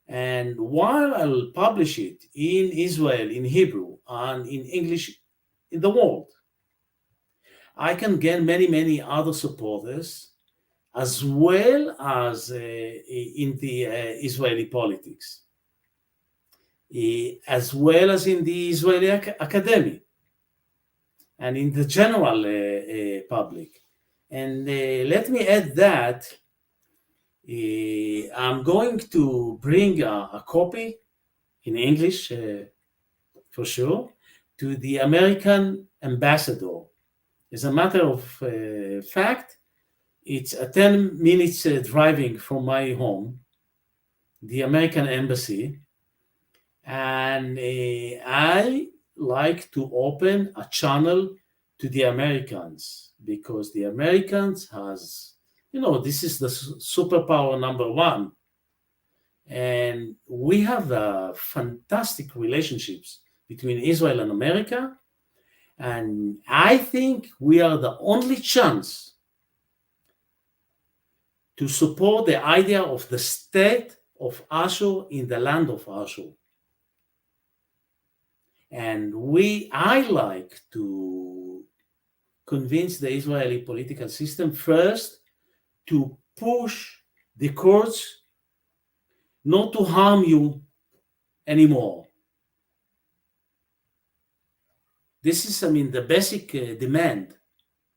And while I'll publish it in Israel, in Hebrew, and in English in the world, I can gain many other supporters, as well as in the Israeli politics, as well as in the Israeli academy, and in the general public. And let me add that I'm going to bring a copy in English, for sure, to the American ambassador. As a matter of fact, it's a 10 minutes driving from my home, the American embassy. And I like to open a channel to the Americans, because the Americans has, this is the superpower number 1. And we have fantastic relationships between Israel and America. And I think we are the only chance to support the idea of the state of Ashur in the land of Ashur. And I like to convince the Israeli political system first to push the courts not to harm you anymore. This is, the basic demand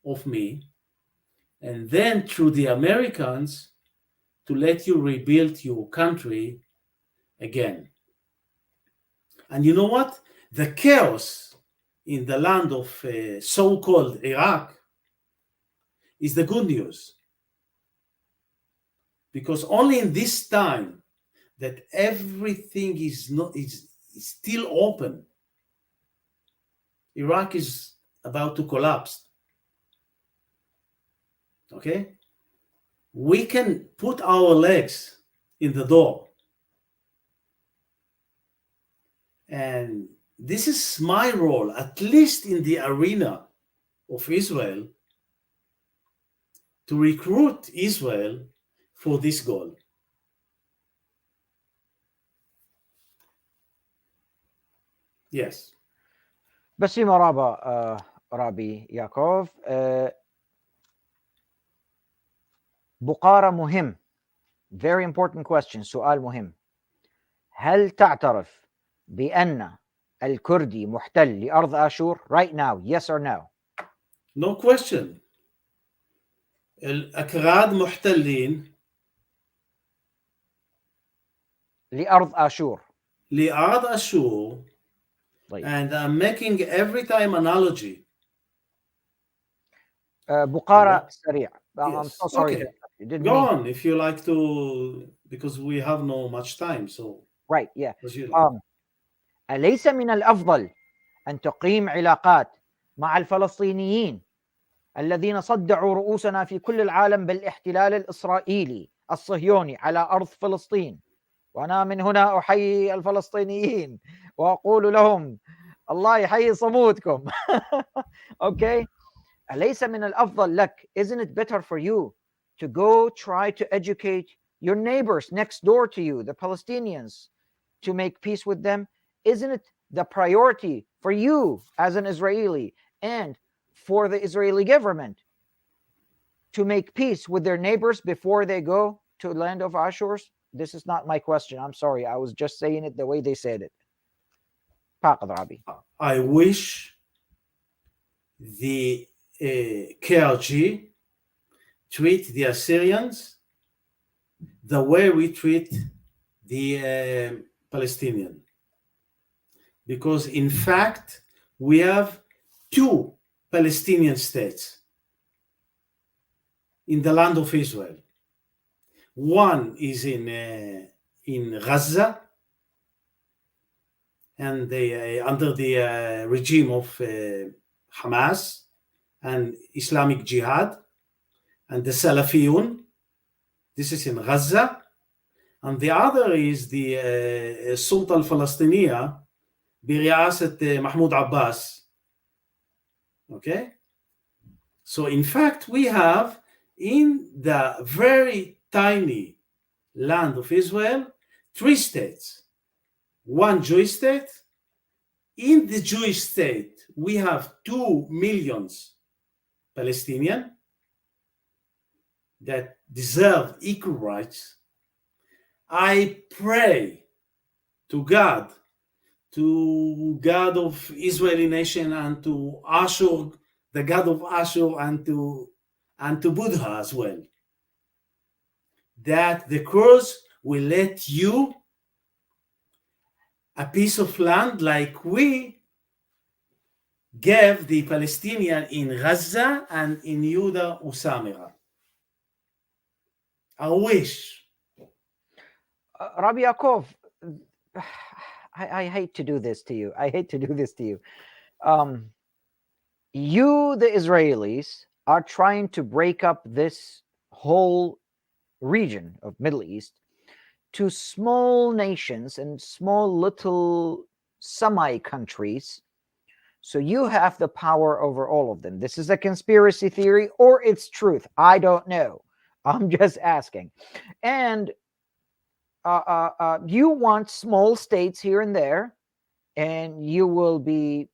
of me. And then through the Americans to let you rebuild your country again. And you know what? The chaos in the land of so-called Iraq is the good news. Because only in this time that everything is still open, Iraq is about to collapse. Okay? We can put our legs in the door. And this is my role, at least in the arena of Israel, to recruit Israel for this goal. Yes. بسيمة رابا رابي يعقوب بقارة مهم. Very important question. سؤال مهم. هل تعترف بأن الكردي محتل لأرض آشور right now? Yes or no? No question. الأكراد محتلين لأرض آشور. لأرض آشور. طيب. And I'm making every time analogy. بقارة سريع. Yes. I'm so sorry. Okay. Go on if you like to, because we have no much time. So right, yeah. like. أليس من الأفضل أن تقيم علاقات مع الفلسطينيين الذين صدعوا رؤوسنا في كل العالم بالاحتلال الإسرائيلي الصهيوني على أرض فلسطين؟ وأنا من هنا أحيي الفلسطينيين وأقول لهم الله يحيي صمودكم. Okay. أليس من الأفضل لك, isn't it better for you to go try to educate your neighbors next door to you, the Palestinians, to make peace with them? Isn't it the priority for you as an Israeli and for the Israeli government to make peace with their neighbors before they go to the land of Ashurs? This is not my question. I'm sorry. I was just saying it the way they said it. I wish the KRG treat the Assyrians the way we treat the Palestinian. Because in fact, we have two Palestinian states in the land of Israel. One is in Gaza, and they under the regime of Hamas and Islamic Jihad and the Salafiyun. This is in Gaza. And the other is the Sultan al-Falastiniya برئاسة Mahmoud Abbas. Okay? So in fact, we have in the very tiny land of Israel, three states. One Jewish state. In the Jewish state, we have 2 million Palestinians that deserve equal rights. I pray to God of Israeli nation, and to Ashur, the God of Ashur, and to Buddha as well, that the Kurds will let you a piece of land like we gave the Palestinian in Gaza and in Yehuda Usamira. I wish. Rabbi Yaakov, I hate to do this to you. You, the Israelis, are trying to break up this whole region of Middle East to small nations and small little semi-countries So you have the power over all of them. This is a conspiracy theory or it's truth. I don't know. I'm just asking. And you want small states here and there, and you will be,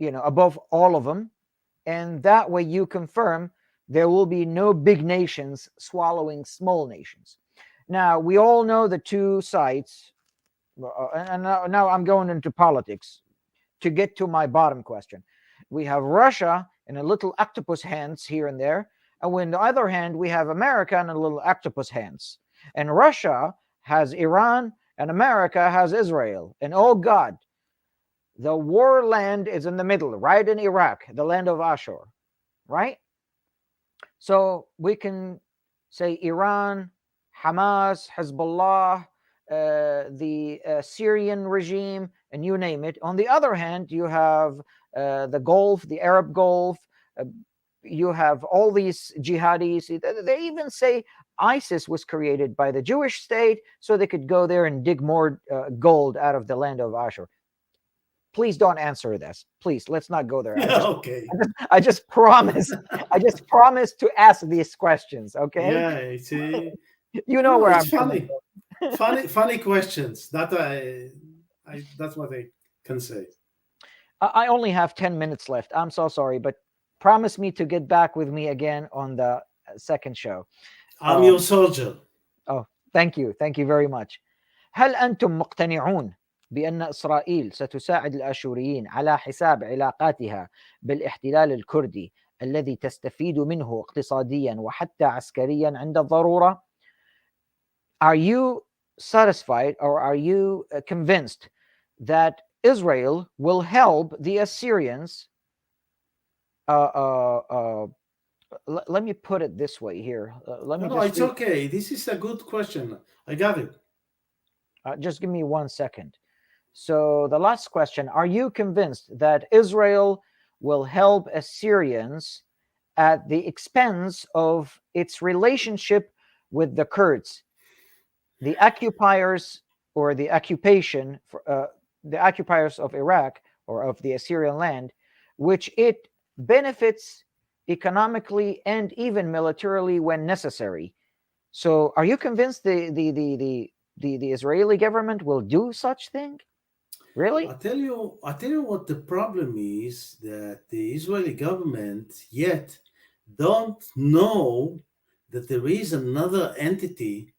above all of them. And that way you confirm there will be no big nations swallowing small nations. Now, we all know the two sides. And now I'm going into politics to get to my bottom question. We have Russia and a little octopus hands here and there. And on the other hand, we have America and a little octopus hands. And Russia has Iran and America has Israel. And oh God, the war land is in the middle, right in Iraq, the land of Ashur, right? So we can say Iran, Hamas, Hezbollah, the Syrian regime, and you name it. On the other hand, you have the Gulf, the Arab Gulf. You have all these jihadis. They even say ISIS was created by the Jewish state so they could go there and dig more gold out of the land of Ashur. Please don't answer this. Please, let's not go there. Okay. I just promise. I just promise to ask these questions. Okay. Yeah, it's you know where I'm funny. coming funny questions. That's what I can say. I only have 10 minutes left. I'm so sorry, but promise me to get back with me again on the second show. I'm your soldier. Oh, thank you. Thank you very much. هل أنتم مقتنعون بأن إسرائيل ستساعد الآشوريين على حساب علاقاتها بالاحتلال الكردي الذي تستفيد منه اقتصاديا وحتى عسكريا عند الضرورة؟ Are you satisfied or are you convinced that Israel will help the Assyrians? Let me put it this way here. It's okay. This is a good question. I got it. Just give me 1 second. So the last question, are you convinced that Israel will help Assyrians at the expense of its relationship with the Kurds, the occupiers or the occupation, the occupiers of Iraq or of the Assyrian land, which it benefits economically and even militarily when necessary? So are you convinced the Israeli government will do such thing? Really? I'll tell you what the problem is, that the Israeli government yet don't know that there is another entity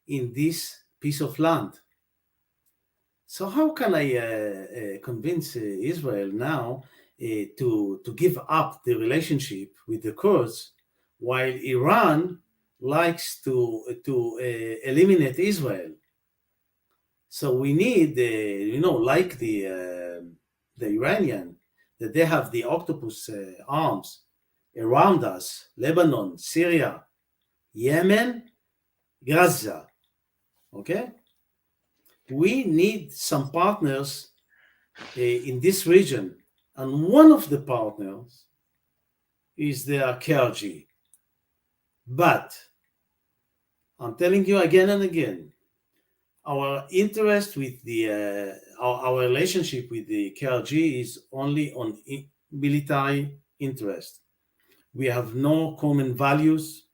in this piece of land. So how can I convince Israel now to give up the relationship with the Kurds while Iran likes to eliminate Israel? So we need, like the Iranian, that they have the octopus arms around us: Lebanon, Syria, Yemen, Gaza. Okay, we need some partners in this region, and one of the partners is the KRG. But I'm telling you again and again, our interest with our relationship with the KRG is only on military interest. We have no common values,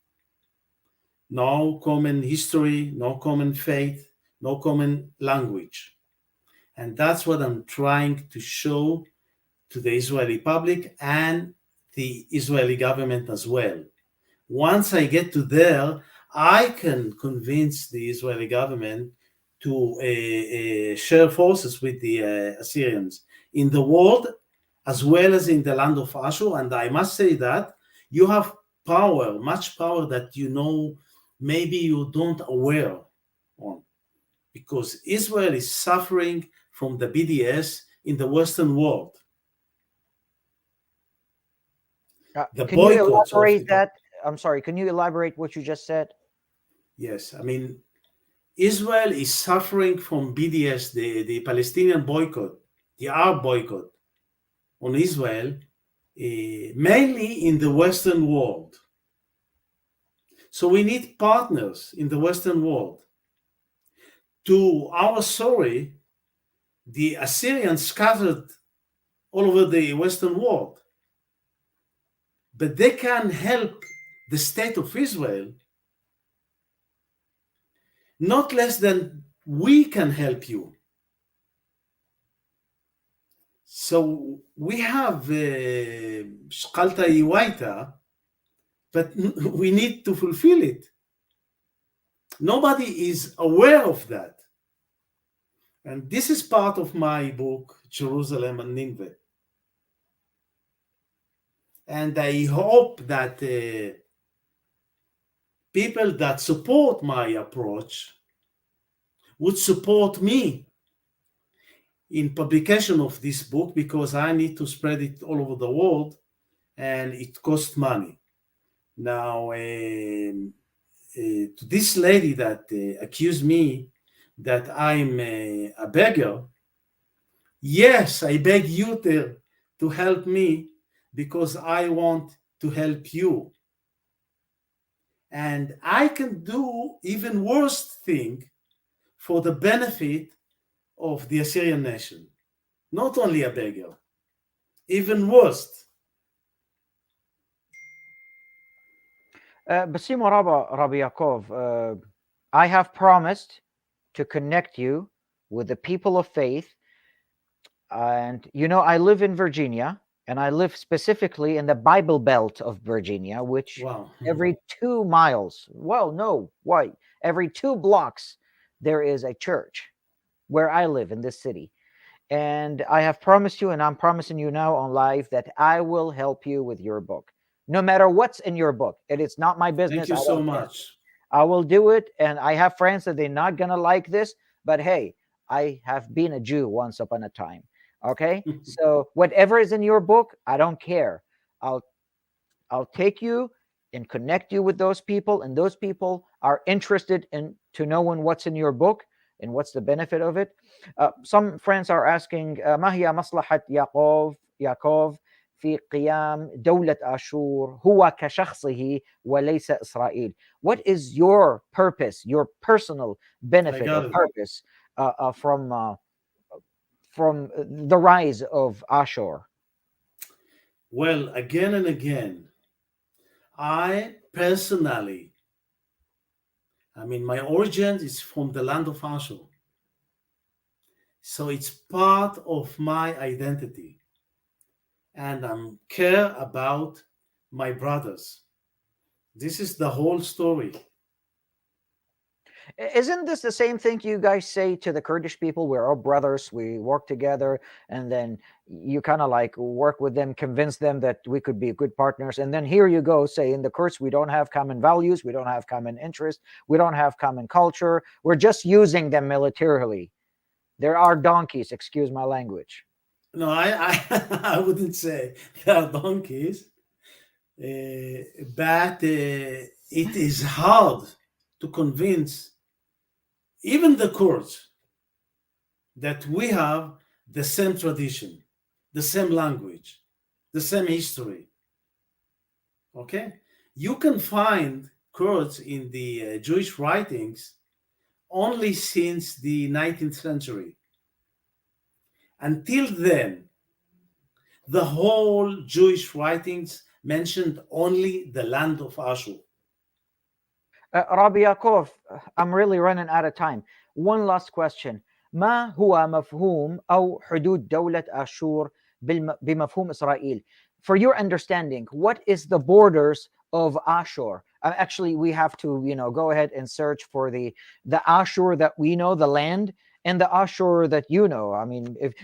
no common history, no common faith, no common language. And that's what I'm trying to show to the Israeli public and the Israeli government as well. Once I get to there, I can convince the Israeli government to share forces with the Assyrians in the world as well as in the land of Ashur. And I must say that you have power, much power that maybe you don't aware on, because Israel is suffering from the BDS in the Western world. Can you elaborate that? I'm sorry, can you elaborate what you just said? Yes, I mean, Israel is suffering from BDS, the Palestinian boycott, the Arab boycott on Israel, mainly in the Western world. So we need partners in the Western world. To our sorry, the Assyrians scattered all over the Western world. But they can help the state of Israel not less than we can help you. So we have Shkalta Iwaita, but we need to fulfill it. Nobody is aware of that. And this is part of my book, Jerusalem and Nineveh. And I hope that people that support my approach would support me in publication of this book, because I need to spread it all over the world and it costs money. Now, to this lady that accused me that I'm a beggar, yes, I beg you to help me because I want to help you. And I can do even worse thing for the benefit of the Assyrian nation. Not only a beggar, even worse. Basimo Rabbi Yaakov, I have promised to connect you with the people of faith. And you know, I live in Virginia, and I live specifically in the Bible Belt of Virginia, which Wow. every 2 miles, well, no, why? Every 2 blocks, there is a church where I live in this city. And I have promised you, and I'm promising you now on live, that I will help you with your book. No matter what's in your book. It is not my business. Thank you I so don't care. much. I will do it. And I have friends that they're not going to like this. But hey, I have been a Jew once upon a time. Okay? So whatever is in your book, I don't care. I'll take you and connect you with those people. And those people are interested in to knowing what's in your book and what's the benefit of it. Some friends are asking, ما هي مصلحة يعقوب في قيام دولة آشور هو كشخصه وليس إسرائيل. What is your purpose, your personal benefit or purpose from the rise of Ashur? Well, again and again, I personally, my origin is from the land of Ashur. So it's part of my identity. And I care about my brothers. This is the whole story. Isn't this the same thing you guys say to the Kurdish people? We're all brothers, we work together, and then you kind of like work with them, convince them that we could be good partners. And then here you go, say in the Kurds, we don't have common values, we don't have common interests, we don't have common culture. We're just using them militarily. There are donkeys, excuse my language. No, I wouldn't say they are donkeys, but it is hard to convince even the Kurds that we have the same tradition, the same language, the same history. Okay? You can find Kurds in the Jewish writings only since the 19th century. Until then, the whole Jewish writings mentioned only the land of Ashur. Rabbi Yaakov, I'm really running out of time. One last question. ما هو مفهوم أو حدود دولة آشور بمفهوم إسرائيل? For your understanding, what is the borders of Ashur? Actually, we have to, go ahead and search for the Ashur that we know, the land, and the Ashur that you know.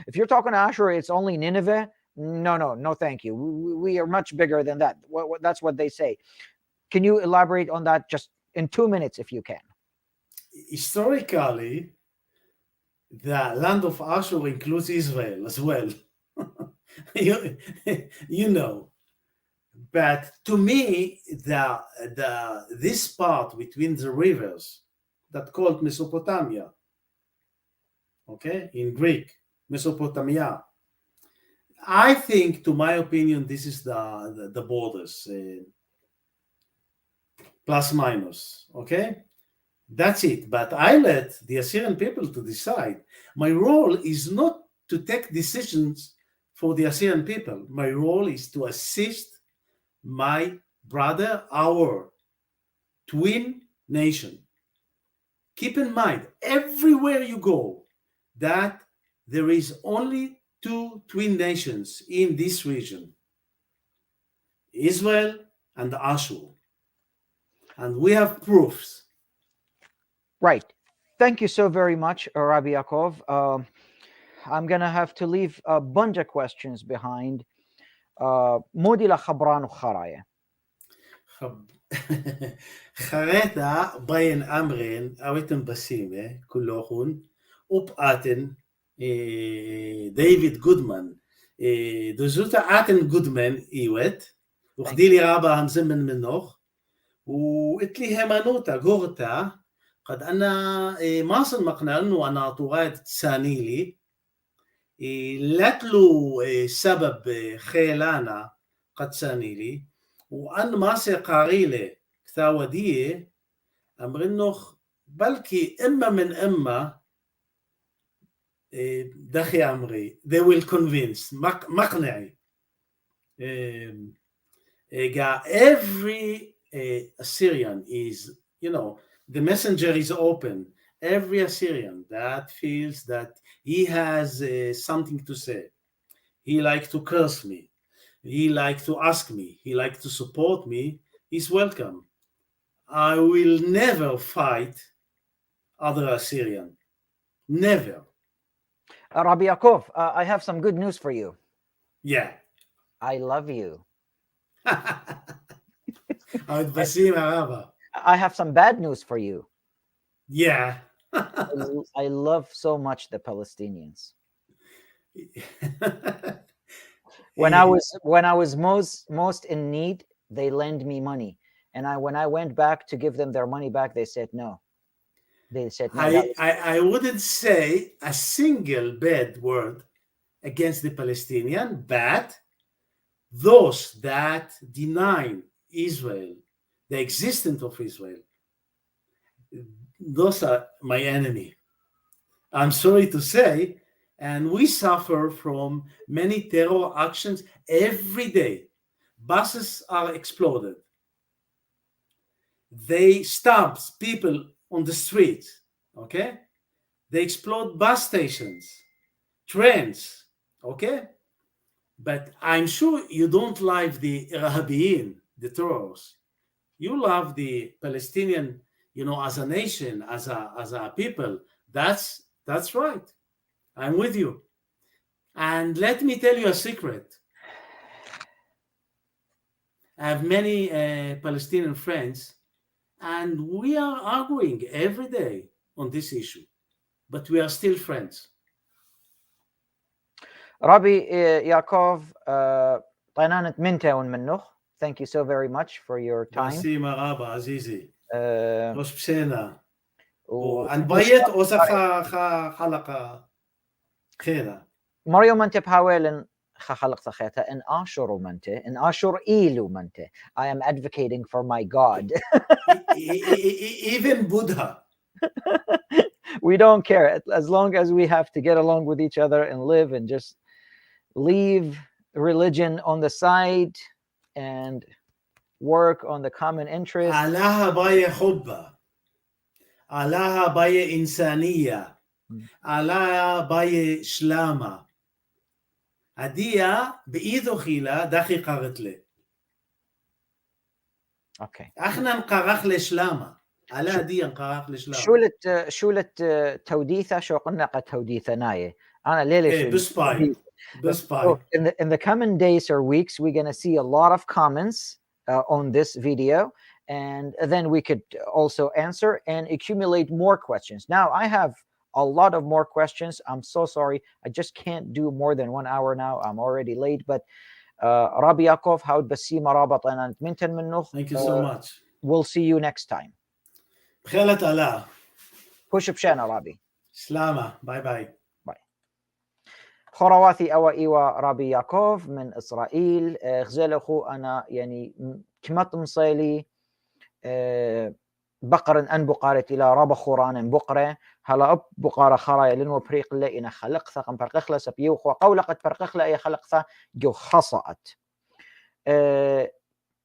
If you're talking Ashur, it's only Nineveh. No, thank you. We are much bigger than that. That's what they say. Can you elaborate on that just in 2 minutes, if you can? Historically, the land of Ashur includes Israel as well. you know. But to me, this part between the rivers that called Mesopotamia, okay, in Greek, Mesopotamia, I think, to my opinion, this is the borders, plus minus, okay? That's it. But I let the Assyrian people to decide. My role is not to take decisions for the Assyrian people. My role is to assist my brother, our twin nation. Keep in mind, everywhere you go, that there is only two twin nations in this region, Israel and Ashur. And we have proofs. Right. Thank you so very much, Rabbi Yaakov. I'm going to have to leave a bunch of questions behind. מודי לחברן וחראיה. خريطة بين أمرين أويتن بسيمة كلهن وبقاتن ديفيد جودمان دزوتا آتن جودمان إيوت وخدي لي رابا همزمن منوخ وإتلي همانوتا غورتا قد أنا ماصن مقنعن وأنا طوغايت تسانيلي لاتلو سبب خيلانا قد سانيلي وأن ماسي قاريلي كثاودية أمرنوخ بلكي إما من إما دخي أمري they will convince مقنعي every Assyrian is, you know, the messenger is open. Every Assyrian that feels that he has something to say, he likes to curse me, he likes to ask me, he likes to support me, is welcome. I will never fight other Assyrian. Never. Rabbi Yaakov, I have some good news for you. Yeah. I love you. I have some bad news for you. Yeah. I love so much the Palestinians. When I was most in need, they lent me money, and when I went back to give them their money back, they said no. They said no. I wouldn't say a single bad word against the Palestinian, but those that deny Israel, the existence of Israel, those are my enemy. I'm sorry to say, and we suffer from many terror actions every day. Buses are exploded. They stab people on the streets, okay? They explode bus stations, trains, okay? But I'm sure you don't like the Irhabiyin, the terrorists. You love the Palestinian, you know, as a nation, as a people. That's right. I'm with you. And let me tell you a secret. I have many Palestinian friends, and we are arguing every day on this issue, but we are still friends. Rabbi Yaakov, طينانة منته ومنه. Thank you so very much for your time. Merci مرحبا عزيزي. خوش بسينا. وعن بيت أوسخ حلقة خيرة. مريو منته بحاول حلقة خيرة إن أشور منته إن أشور إيلو منته. I am advocating for my God. Even Buddha. We don't care as long as we have to get along with each other and live and just leave religion on the side and work on the common interest. علىها باية حبة علىها باية إنسانية علىها باية شلامة هدية بإيدو خيلة دقيقة غتلة. Okay. احنا نقرخ لشلامة على هدية نقرخ لشلامة. شولت توديثة شو قلنا قد توديثة ناية. أنا ليلة بسباي. So in the coming days or weeks, we're going to see a lot of comments on this video, and then we could also answer and accumulate more questions. Now, I have a lot of more questions. I'm so sorry. I just can't do more than 1 hour now. I'm already late, but Rabbi Yaakov, حاود بسيمة رابط أنا نتمنى منه. Thank you so much. We'll see you next time. بخيلة الله. push بشانا رابي. سلامة. باي باي. خرواتي أو إيوا رابي يعقوب من إسرائيل. غزالخو أنا يعني كمت مصيلي بقر أن بقارت إلى راب خوران بقرة هلا أب بقارة خرايا لنو بريق اللي إنا خلق ثقم برقخلة سبيوخ وقولة قد برقخلة أي خلق ثا جو خصأت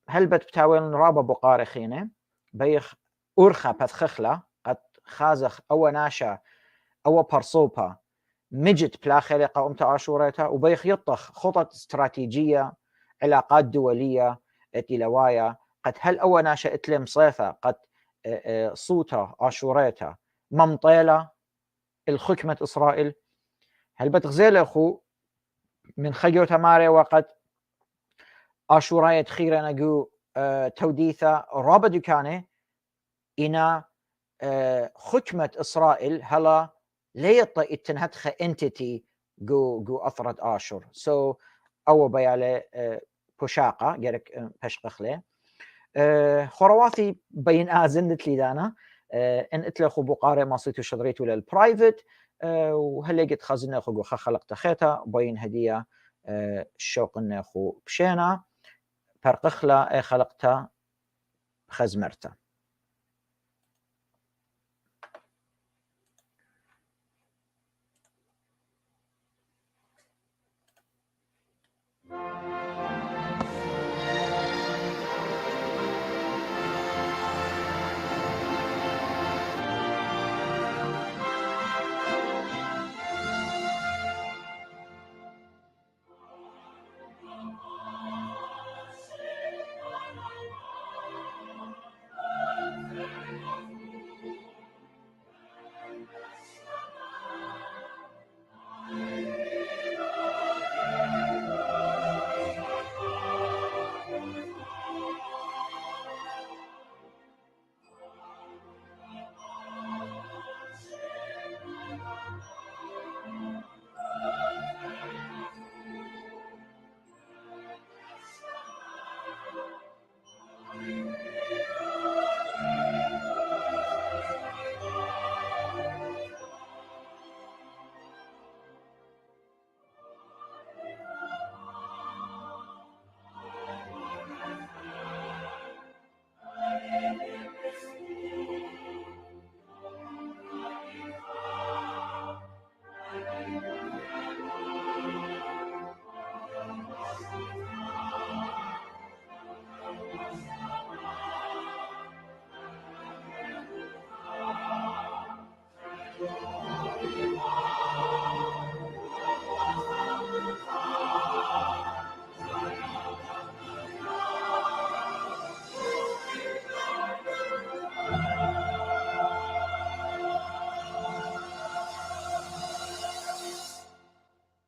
هل بتبتاوين رابا بقارة خينة بيخ أرخا بثخخلة قد خازخ أو ناشا أو برصوبة مجت بلا خلقة أمت عاشوريتا وبيخ يطخ خطط استراتيجية علاقات دولية اتلوايا قد هل أو ناشا اتلم صيفة قد صوتا عاشوريتا ممطيلة الخكمة إسرائيل هل بتغزيل أخو من خيو تماري وقد عاشوراية خيرا نقو توديثة رابا دكانه إنا خكمة إسرائيل هلا ليطا اتنهتخ انتيتي جو أثرت آشور سو أو بيالي بشاقة جرك بشقخلي خرواثي بين آزنت لي دانا ان اتلخو بقارة ما صيتو شدريتو للبرايفت وهل قد خزنا خو خلق تخيتا بين هدية الشوق نخو بشينا فرقخلا خلقتا خزمرتا